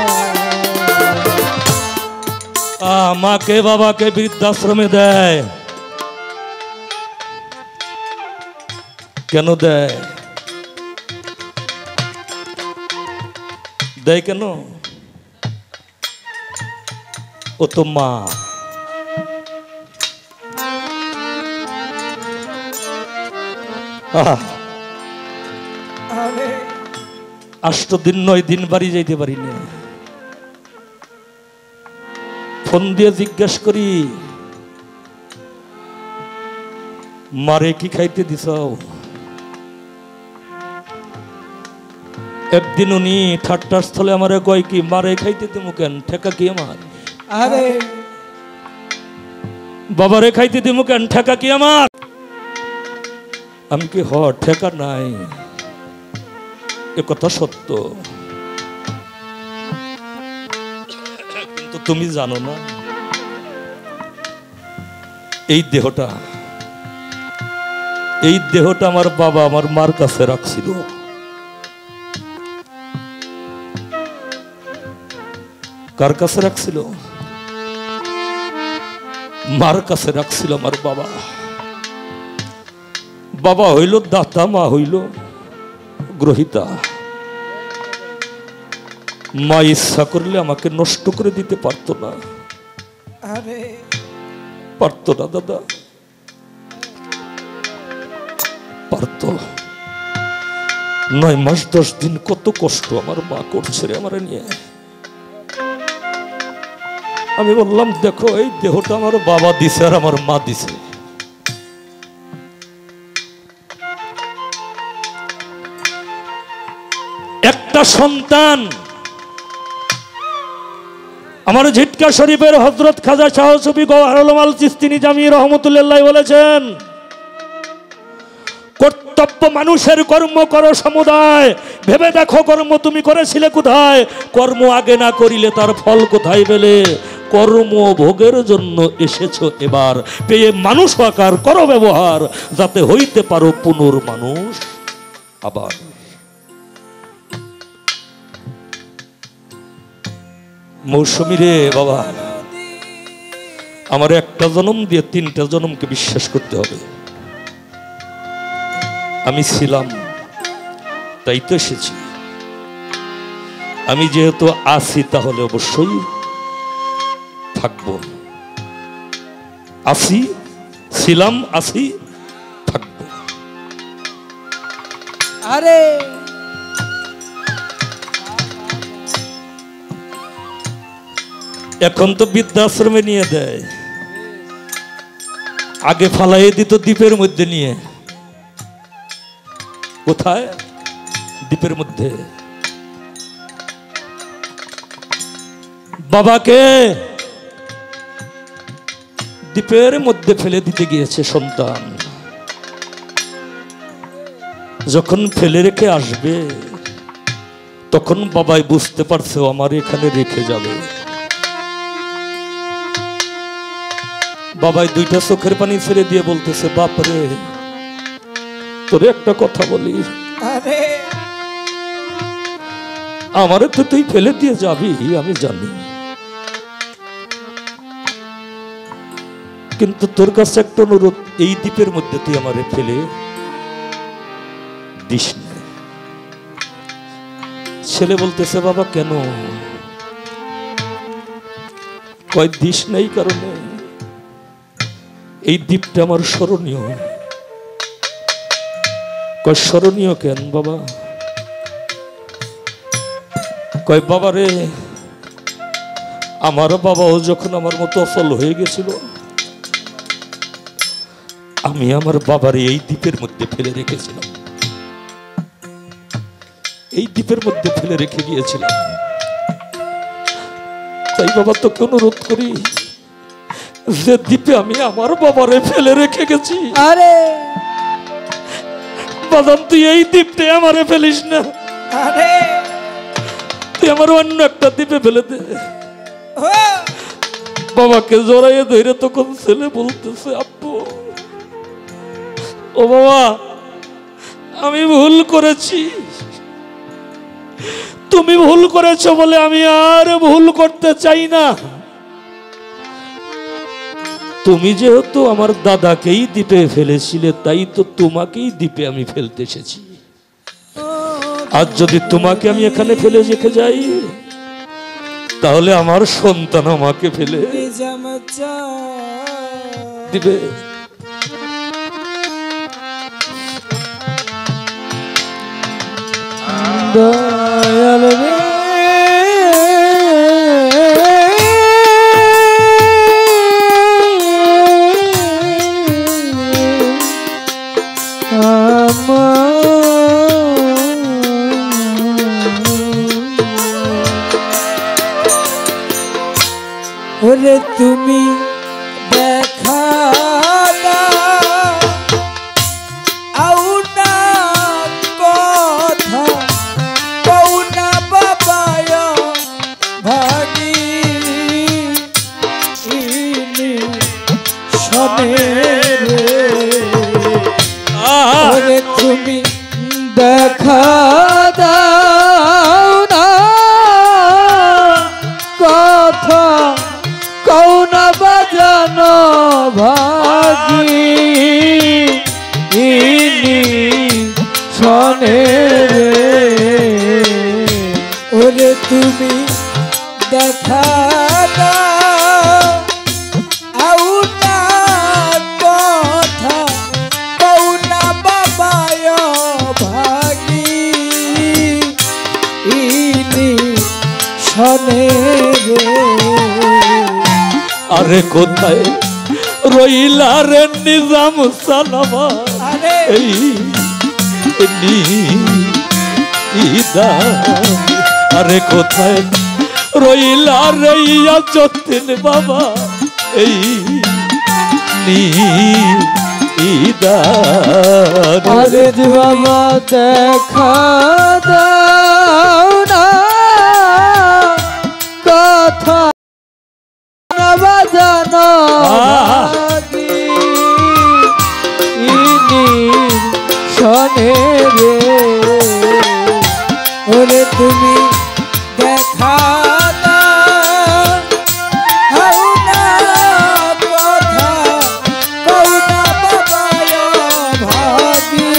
আমাকে বাবাকে বৃদ্ধাশ্রমে দেয় কেন? দেয় দেয় কেন? ও তো মা। আরে 8 দিন 9 দিন বাড়ি যাইতে পারি না। ফোন দিয়ে জিজ্ঞেস করি, মারে কি খাইতে দিছ? একদিন উনি ঠাট্টার স্থলে আমারে কয় কি, মারে খাইতে দিমু কেন, ঠেকা কি আমার? আরে বাবারে খাইতে দিমু কেন, ঠেকা কি আমার? আমি কি ঠেকা নাই, এ কথা সত্য, কিন্তু তুমি জানো না এই দেহটা, এই দেহটা আমার বাবা আমার মার কাছে রাখছিল। কার কাছে রাখছিল? মার কাছে রাখছিল আমার বাবা। বাবা হইল দাতা, মা হইল গ্রহিতা। মা ইচ্ছা করলে আমাকে নষ্ট করে দিতে পারতো না। আরে পারতো না দাদা, পারতো। 9 মাস 10 দিন কত কষ্ট আমার মা করছে রে আমার নিয়ে। আমি বললাম, দেখো এই দেহটা আমার বাবা দিছে আর আমার মা দিছে। একটা সন্তান আমার ঝিটকা শরীফের হযরত খাজা শাহ সুফি গওহারুল মাল চিশতি নিজামী রহমাতুল্লাহ বলেছেন, কর্তব্য মানুষের কর্ম করো সমুদায়, ভেবে দেখো কর্ম তুমি করেছিলে কোথায়, কর্ম আগে না করিলে তার ফল কোথায় পেলে। কর্ম ভোগের জন্য এসেছো এবার, পেয়ে মানুষ আকার করো ব্যবহার, যাতে হইতে পারো পুনর্মানুষ আবার। মৌসুমী রে বাবা, আমার একটা জন্ম দিয়ে 3টা জন্মকে বিশ্বাস করতে হবে। আমি ছিলাম তাই তো এসেছি। আমি যেহেতু আছি তাহলে অবশ্যই থাকবো। আছি, ছিলাম, আছি, থাকবো। আরে এখন তো বৃদ্ধাশ্রমে নিয়ে দেয়, আগে ফালাই দিত দ্বীপের মধ্যে নিয়ে। কোথায়? দ্বীপের মধ্যে। বাবাকে দ্বীপের মধ্যে ফেলে দিতে গিয়েছে সন্তান। যখন ফেলে রেখে আসবে তখন বাবাই বুঝতে পারছে আমার এখানে রেখে যাবে। বাবাই 2টা চোখের পানি ছেড়ে দিয়ে বলতেছে, বাপরে তোরে একটা কথা বলি, আরে আমারে তো তুই ফেলে দিয়ে যাবি আমি জানি, কিন্তু তোর কাছে একটা অনুরোধ, এই দ্বীপের মধ্যে তুই আমারে ফেলে দিস না। ছেলে বলতেছে বাবা কেন? কয় দিস নাই কারণে এই দ্বীপটা আমার স্মরণীয়। কয় স্মরণীয় কেন বাবা? কয় বাবা রে, আমার বাবাও যখন আমার মতো অফল হয়ে গেছিল, আমি আমার বাবারে এই দ্বীপের মধ্যে ফেলে রেখেছিলাম, এই দ্বীপের মধ্যে ফেলে রেখে গিয়েছিলাম। তাই বাবা তোকে অনুরোধ করি, যে দ্বীপে আমি আমার বাবারে ফেলে রেখে গেছি, আরে বাদাম তুই এই দ্বীপে আমারে ফেলিস না, আরে তুই আমার অন্য একটা দ্বীপে ফেলে দে। ও বাবাকে জড়াইয়ে ধরে তখন ছেলে বলতেছে আব্বু, ও বাবা আমি ভুল করেছি, তুমি ভুল করেছো বলে আমি আর ভুল করতে চাই না। তুমি যেহেতু আমার দাদাকেই দ্বীপে ফেলেছিলে, তাই তো তোমাকেই দ্বীপে আমি ফেলতে এসেছি। আজ যদি তোমাকে আমি এখানে ফেলে রেখে যাই, তাহলে আমার সন্তান আমাকে ফেলে দিবে। দয়াল রে ওরে তুমি দেখা আউ না কথা কৌ না বাবায় ভাগি শোনে রে ওরে তুমি দেখা দাও না কথা কৌ না বাজানো ভাগি শোনে রে ওরে তুমি দেখা দাও আউ না কথা কৌ না বাবায় ভাগি শোনে রে আরে কোথায় রইলা রে নিজাম সালামা, আরে এই আরে কোথায় রইলা রে যতীন বাবা, এই আরে বাবা দেখা দাও না কথা না বাজানো শোনে রে ওরে তুমি দেখা দাও না কথা কৌ না বাবায় ভাগি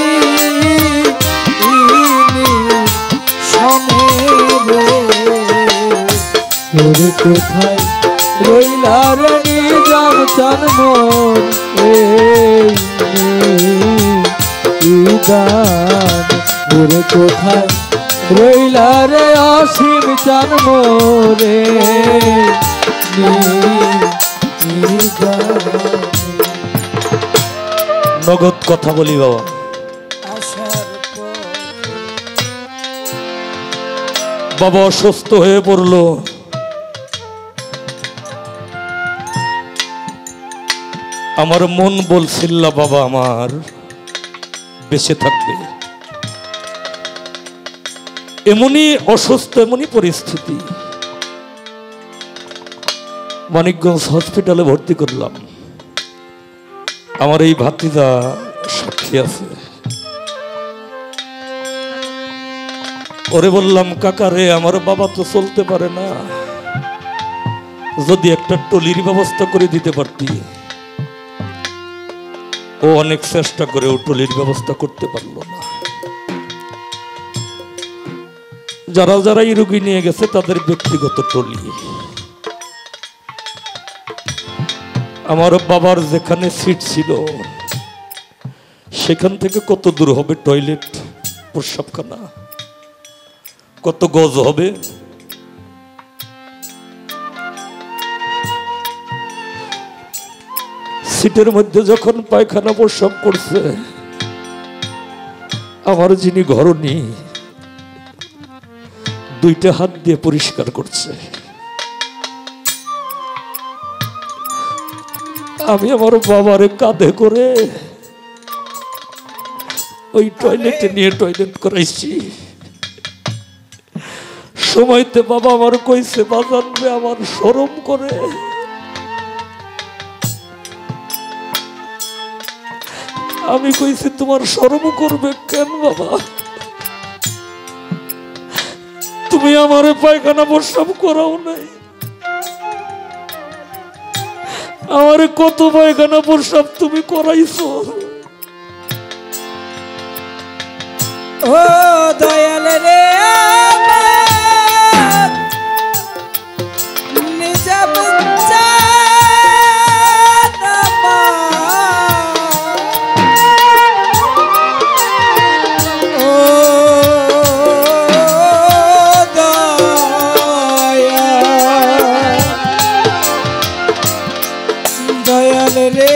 শোনে রে ওরে কোথায় রইলা রে নিজাম চান মন ওরে কোথায় রইলা রে অসীম চান মোরে নগদ কথা বলি বাবা, বাবা অসুস্থ হয়ে পড়লো, আমার মন বলছিল না বাবা আমার বেঁচে থাকবে, এমনই অসুস্থ এমনই পরিস্থিতি। মানিকগঞ্জ হসপিটালে ভর্তি করলাম, আমার এই ভাতিজা সাক্ষী আছে। ওরে বললাম কাকা রে, আমার বাবা তো চলতে পারে না, যদি একটা টলির ব্যবস্থা করে দিতে পারতি। ও অনেক চেষ্টা করে ও টলির ব্যবস্থা করতে পারলো না। যারা যারা এই রোগী নিয়ে গেছে তাদের ব্যক্তিগত টলি। আমার বাবার যেখানে সিট ছিল সেখান থেকে কত দূর হবে টয়লেট প্রস্রাবখানা, কত গজ হবে? সিটের মধ্যে যখন পায়খানা প্রস্রাব করছে, আমার যিনি ঘরণী দুইটা হাত দিয়ে পরিষ্কার করছে। আমি আমার বাবারে কাঁধে করে ওই টয়লেটে নিয়ে টয়লেট করাইছি। সময়তে বাবা আমার কইছে, বাজান রে আমার শরম করে। আমি কইছি তোমার শরম করবে কেন বাবা, তুমি আমারে পায়খানা প্রস্রাব করাও নাই। আমারে কত পায়খানা প্রস্রাব তুমি করাইছো। ও দয়াল রে আমার নিজা বাচ্চা ও দয়াল রে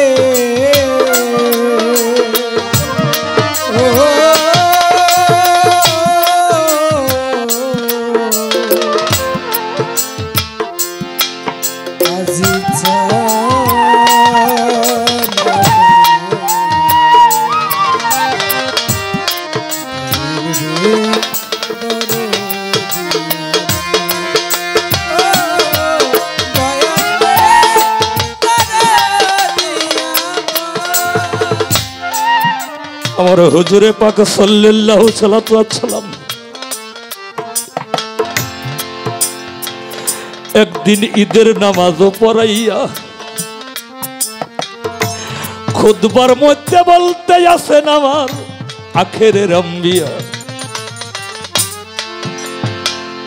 আমার হুজুরে পাক সাল্লাল্লাহু সাল্লাতু ওয়াসসালাম একদিন ঈদের নামাজও পড়াইয়া খুতবার মধ্যে বলতে আছেন, আমার আখেরের আম্বিয়া,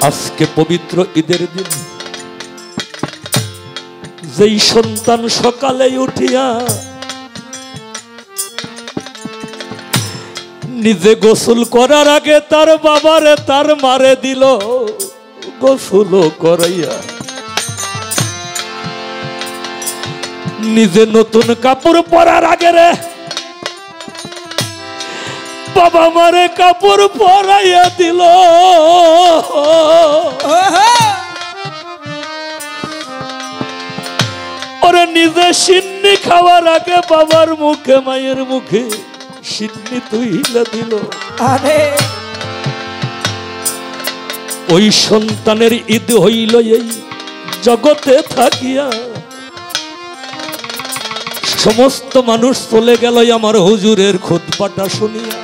আজকে পবিত্র ঈদের দিন যেই সন্তান সকালে উঠিয়া নিজে গোসল করার আগে তার বাবারে তার মারে দিল গোসল করাইয়া, নিজে নতুন কাপড় পরার আগে রে বাবা মারে কাপড় পরাইয়া দিল। ওরে নিজে সিন্নি খাওয়ার আগে বাবার মুখে মায়ের মুখে সিন্নি তুইলা দিল। আরে ওই সন্তানের ঈদ হইল এই জগতে থাকিয়া। সমস্ত মানুষ চলে গেল আমার হুজুরের খুতবাটা শুনিয়া।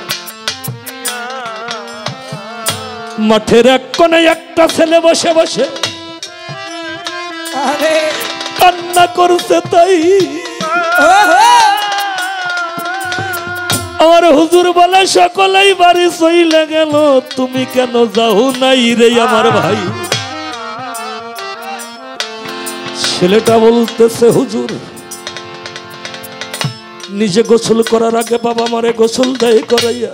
মাঠের এক কোণে একটা ছেলে বসে বসে আরে কান্না করছে। তাই আমার হুজুর বলে, সকলেই বাড়ি চইলে গেল, তুমি কেন যাও নাই রে আমার ভাই? ছেলেটা বলতেছে, হুজুর নিজে গোসল করার আগে বাবা মারে গোসল দেয় করাইয়া,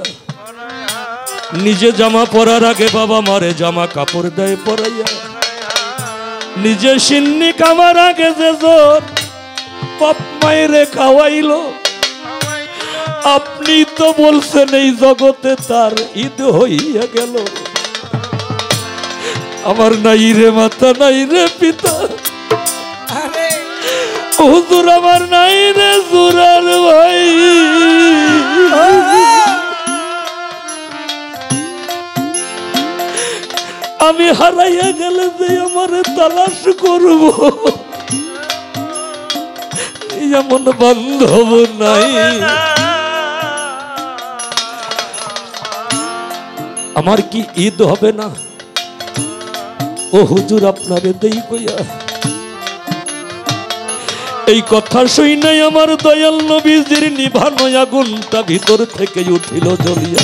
নিজে জামা পরার আগে বাবা মারে জামা কাপড় দেয় পরাইয়া, নিজে সিন্নি কামার আগে যে বাপ মায়েরে খাওয়াইলো, আপনি তো বলছেন এই জগতে তার ঈদ হইয়া গেল। আমার নাই রে মাতা, নাই রে পিতা, হুজুর আমার নাই রে জুরার ভাই। আমি হারাইয়া গেলে যে আমার তালাশ করব এমন বান্ধব নাই। আমার কি ঈদ হবে না? ও হুজুর আপনারে দেই কইয়া। এই কথা শুই নাই আমার দয়াল নবীজির নিভানো আগুনটা ভিতর থেকে উঠিল জ্বলিয়া।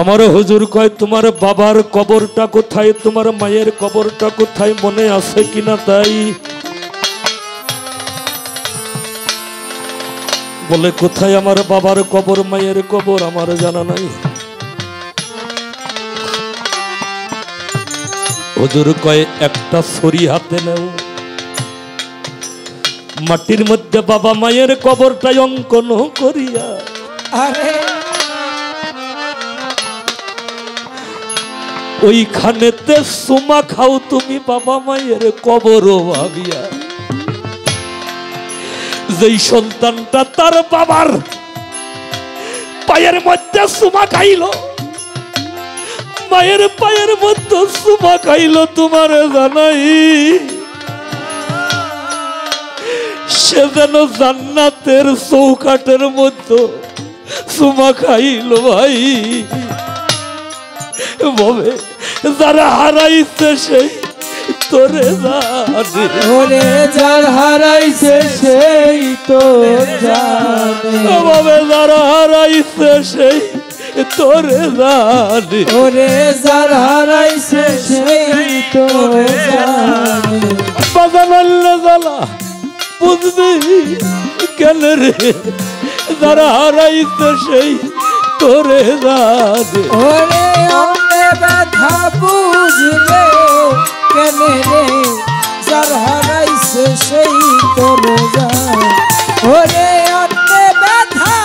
আমার হুজুর কয় তোমার বাবার কবরটা কোথায়, তোমার মায়ের কবরটা কোথায়, মনে আছে কিনা তাই? বলে কোথায় আমার বাবার কবর মায়ের কবর আমার জানা নাই। হুজুর কয় একটা ছড়ি হাতে নেও, মাটির মধ্যে বাবা মায়ের কবরটাই অঙ্কন করিয়া আরে ওইখানেতে সুমা খাও তুমি বাবা মায়ের কবরও ভাবিয়া। যেই সন্তানটা তার বাবার পায়ের মধ্যে সুমা খাইল, মায়ের পায়ের মধ্যে সুমা খাইল, তোমার জানাই সে যেন জান্নাতের চৌকাটের মধ্যে সুমা খাইল। ভাই ববে যারা হারাইছে সেই তোরে জানে, ওরে যার হারাইছে সেই তো জানে, ববে যারা হারাইছে সেই তোরে জানে, ওরে যার হারাইছে সেই তো জানে। বাজানাল্লে জ্বালা বুঝবি কেন রে, যারা হারাইছে সেই তোরে জানে। ওরে অন্যে ব্যথা বুঝবে কেন রে, যার হারাইছে সেই তোর জানে। ওরে অন্যে ব্যথা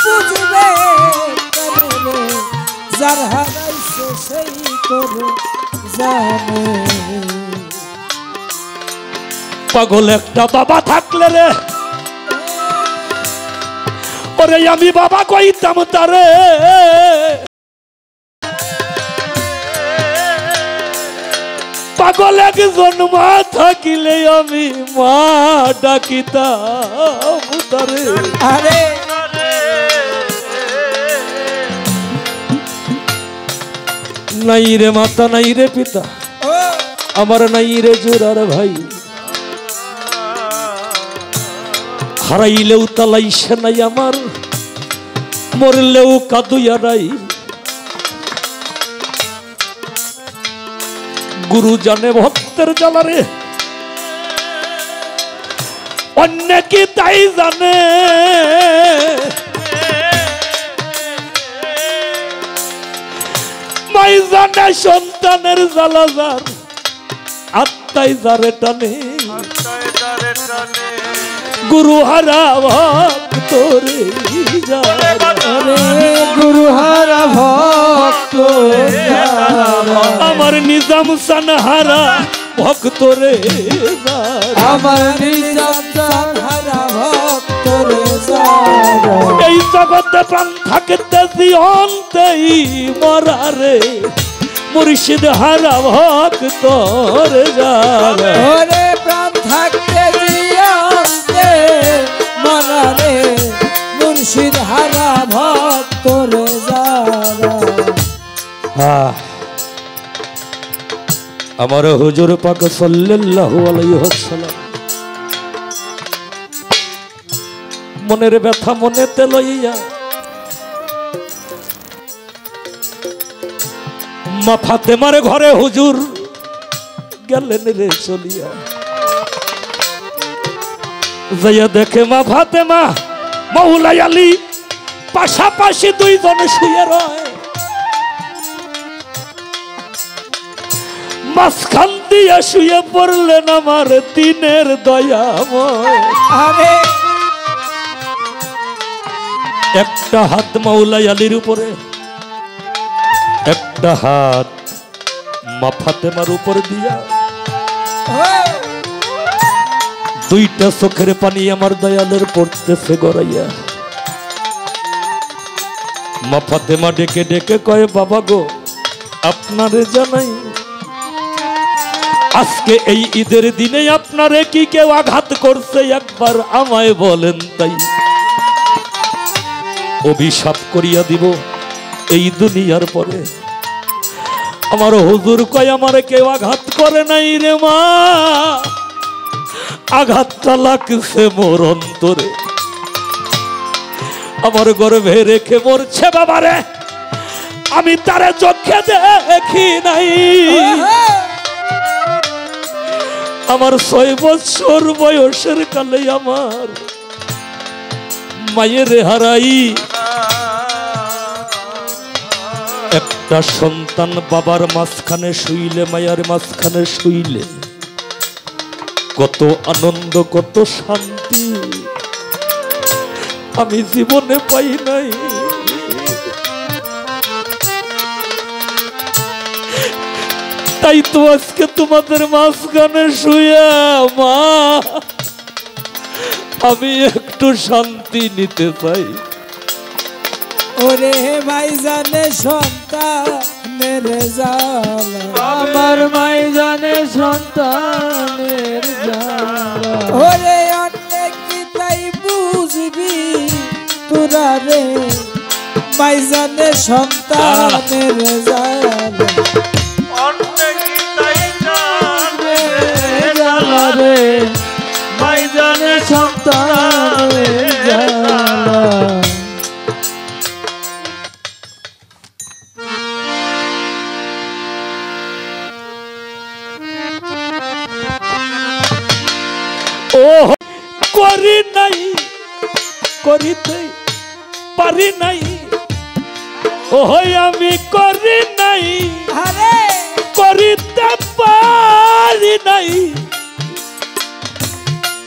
বুঝবে কেন রে, যার হারাইছে সেই তোর জানে। পাগল একটা বাবা থাকলে রে, ওরে আমি বাবা কইতাম তারে, পাগল একজন মা থাকিলে আমি মা ডাকিতাম তারে। আরে নাই রে মাতা নাই রে পিতা, ও আমার নাই রে জোরার ভাই, হারাইলেও তালাইছে নাই আমার, মরলেও কাদুইয়া নাই। গুরু জানে ভক্তের জ্বালারে, অন্য কি তাই জানে, মাই জানে সন্তানের জ্বালা যার, আত্মাই যারে টানে, গুরু হারা ভক্ত রে রে গুরু হারা ভক্ত আমার নিজাম সান হারা ভক্ত রে, আমার নিজাম সান হারা ভক্ত রে। এই জগতে প্রাণ থাকতে জীবনতেই মরা রে, মুর্শিদ হারা ভক্ত রে যারা। ওরে প্রাণ থাকতে জিয়াতে মরা রে, মুর্শিদ হারা ভক্ত রে যারা। আমার হুজুর পাক সাল্লাল্লাহু আলাইহি ওয়াসাল্লাম মনের ব্যথা মনেতে লইয়া মা ফাতেমার ঘরে হুজুর গেলেন রে চলিয়া। যাইয়া দেখে মা ফাতেমা মৌলাই আলী পাশাপাশি দুইজন শুয়ে রয়, মাঝখান দিয়া শুয়ে পড়লেন আমার দিনের দয়াময়। আরে একটা হাত মৌলাই আলীর উপরে, একটা হাত মা ফাতেমার উপর দিয়া, দুইটা চোখের পানি আমার দয়ালের পড়তেছে গড়াইয়া। মা ফাতেমা ডেকে ডেকে কয় বাবা গো, আপনারে জানাই আজকে এই ঈদের দিনে আপনারে কি কেউ আঘাত করছে, একবার আমায় বলেন তাই। অভিশাপ করিয়া দিব এই দুনিয়ার পরে। আমার হুজুর কয় আমারে কেউ আঘাত করে নাই রে মা, আঘাতটা লাগছে মোর অন্তরে। আমার গর্ভে রেখে মরছে বাবারে, আমি তারে চোখে দেখি নাই। আমার 6 বছর বয়সের কালে আমার মায়ের হারাই। একটা সন্তান বাবার মাঝখানে শুইলে, মায়ের মাঝখানে শুইলে কত আনন্দ, কত শান্তি আমি জীবনে পাই নাই। তাই তো আজকে তোমাদের মাঝখানে শুয়ে মা আমি একটু শান্তি নিতে চাই। ওরে ভাইজানে সন্তানের জ্বালা, আমার ভাইজানে সন্তানের জ্বালা। ওরে অনেক কি তাই বুঝবি তোরা রে, ভাইজানে সন্তানের জ্বালা। রে ভাইজানে সন্তানের জ্বালা। ও করি নাই, করিতে পারি নাই, ও আমি করি নাই, করিতে পারি নাই।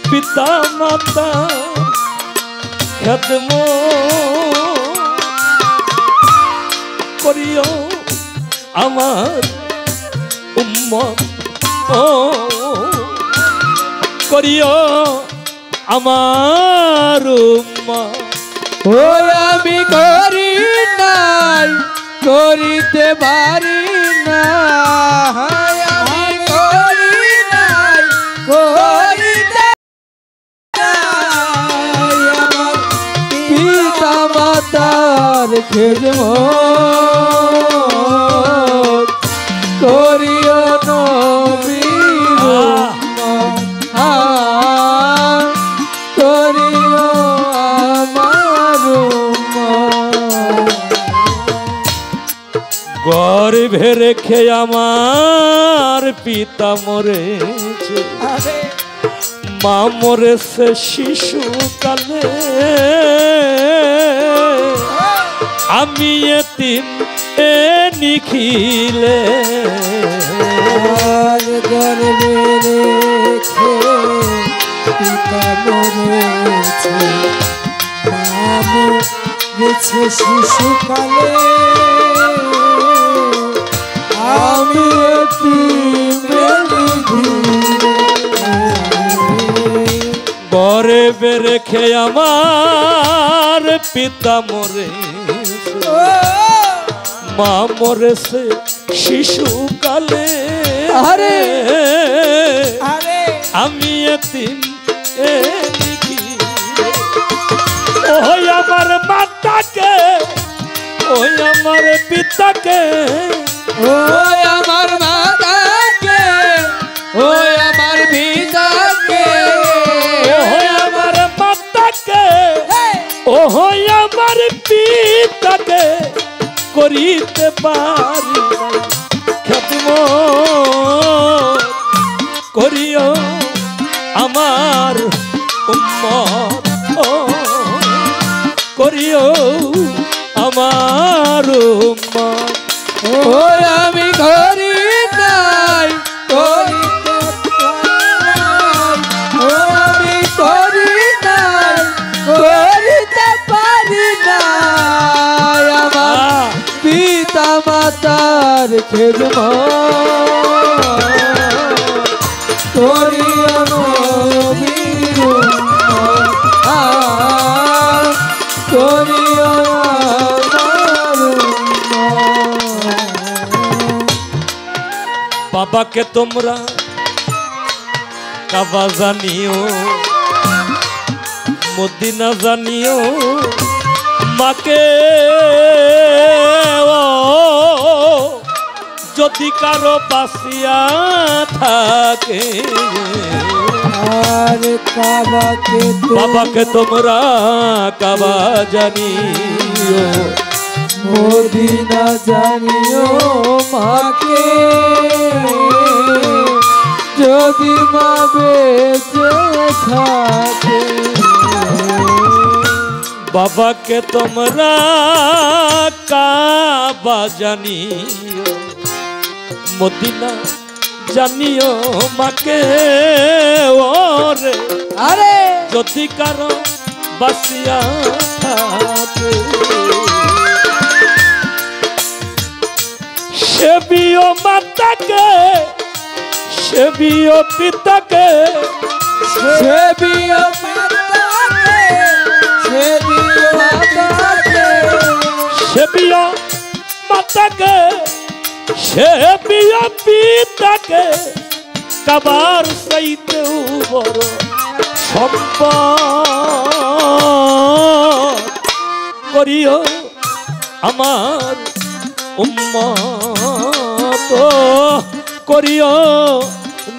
পিতা মাতা খেদমত করিও আমার উম্মত, করিও আমার উম্মত। ও আমি করি নাই, করিতে পারি না, আমি করি নাই, করিতে আমার পিতা মাতার খেদমত করিও নবীর করিও আমার গর্ভে রেখে আমার পিতা মরেছে, মা মরেছে শিশুকালে, আমি এতিম এ নিখিলে। গর্ভে রেখে পিতা মরেছে, মা মরেছে শিশুকালে, আমি গর্ভে রেখে আমার পিতা মরেছে, মা মরেছে শিশুকালে, আরে আমি এতিম এ নিখিলে। ওই আমার মাতাকে, ওই আমার পিতাকে, ওই আমার মাতাকে, ওই আমার পিতাকে, ওই আমার মাতাকে, ওই আমার পিতাকে করিতে পারি নাই খেদমত, করিও আমার উম্মত, করিও আমার উম্মত। ওই আমি করি নাই, করিতে আমি করি নাই, করিতে পারি নাই, আমার পিতা মাতার খেদমত করিও নবীর করিও আমার বাবাকে তোমরা কাবা জানিও, মদিনা জানিও, মাকে ও যদি কারো বাসিয়া থাকে আর বাবাকে তোমরা কাবা জানিও মদিনা জানিও মাকে যদি মা বেঁচে থাকে বাবাকে তোমরা কাবা জানিও মদিনা জানিও মাকে ওরে আরে যদি কারো বাসিয়া থাকে সেবিও মাতাকে সেবিও পিতাকে সেবিও মাতাকে সেবিও মাতাকে সেবিও মাতাকে সেবিও পিতাকে কাবার চাইতেও বড় সম্পদ করিও আমার উম্মত করিও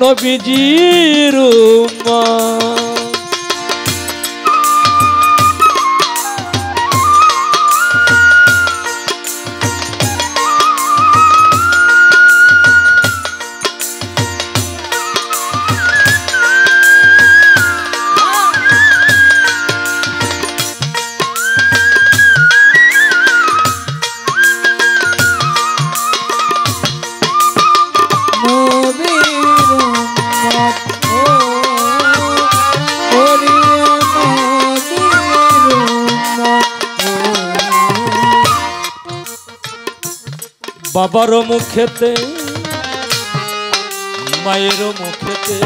নবীজির উম্মত। বাবার মুখেতে মায়ের মুখেতে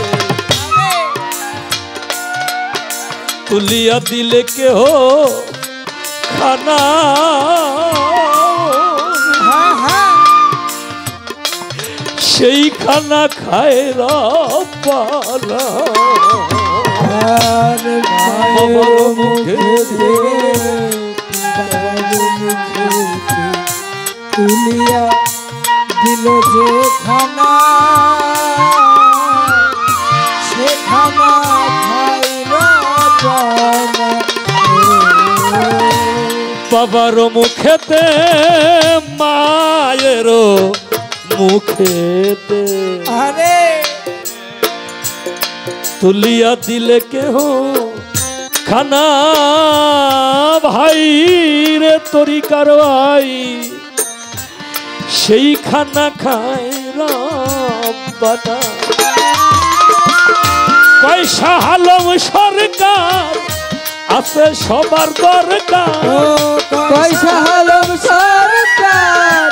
তুলিয়া দিলে কেহ খানা সেই খানা খায় রাপালা বাবার মুখেতে তুলিয়া দিল যে খানা সে খানা খাইল জানা বাবার মুখেতে মায়ের মুখেতে আরে তুলিয়া দিলে কেহ খানা ভাই রে তরিকার ভাই সেই খানা খায় রাব্বানা পয়সা আলম সরকার আছে সবার দরকার পয়সা আলম সরকার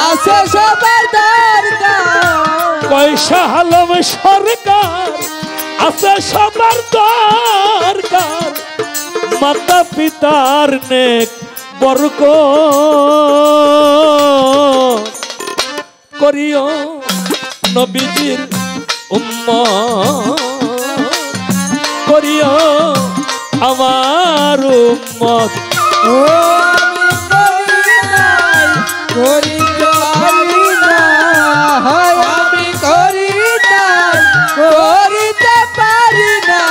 আছে সবার দরকার পয়সা আলম সরকার আছে সবার দরকার মাতা পিতার নেক বরকত করিও নবীজির উম্মত করিও আমার উম্মত ও আমি করিতে পারি না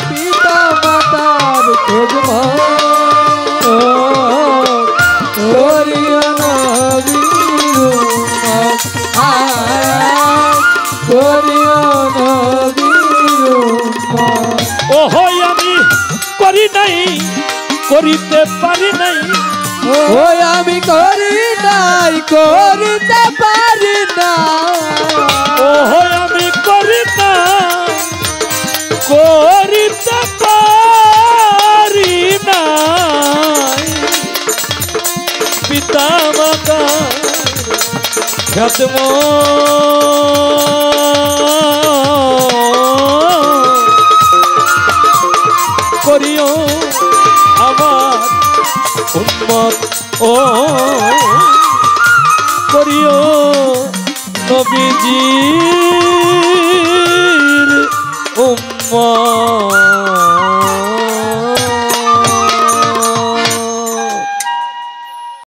পিতা মাতার খোঁজ করিও নবীর উম্মত করিও নবীর উম্মত ওহো আমি করি নাই করিতে পারি নাই ওই আমি করি নাই করিতে পারি না ওহো আমি করি নাই করিতে পারি নাই পিতা মাতা খ্যাতম করিও আমার উম্মত ও করিও নবীজির উম্মত।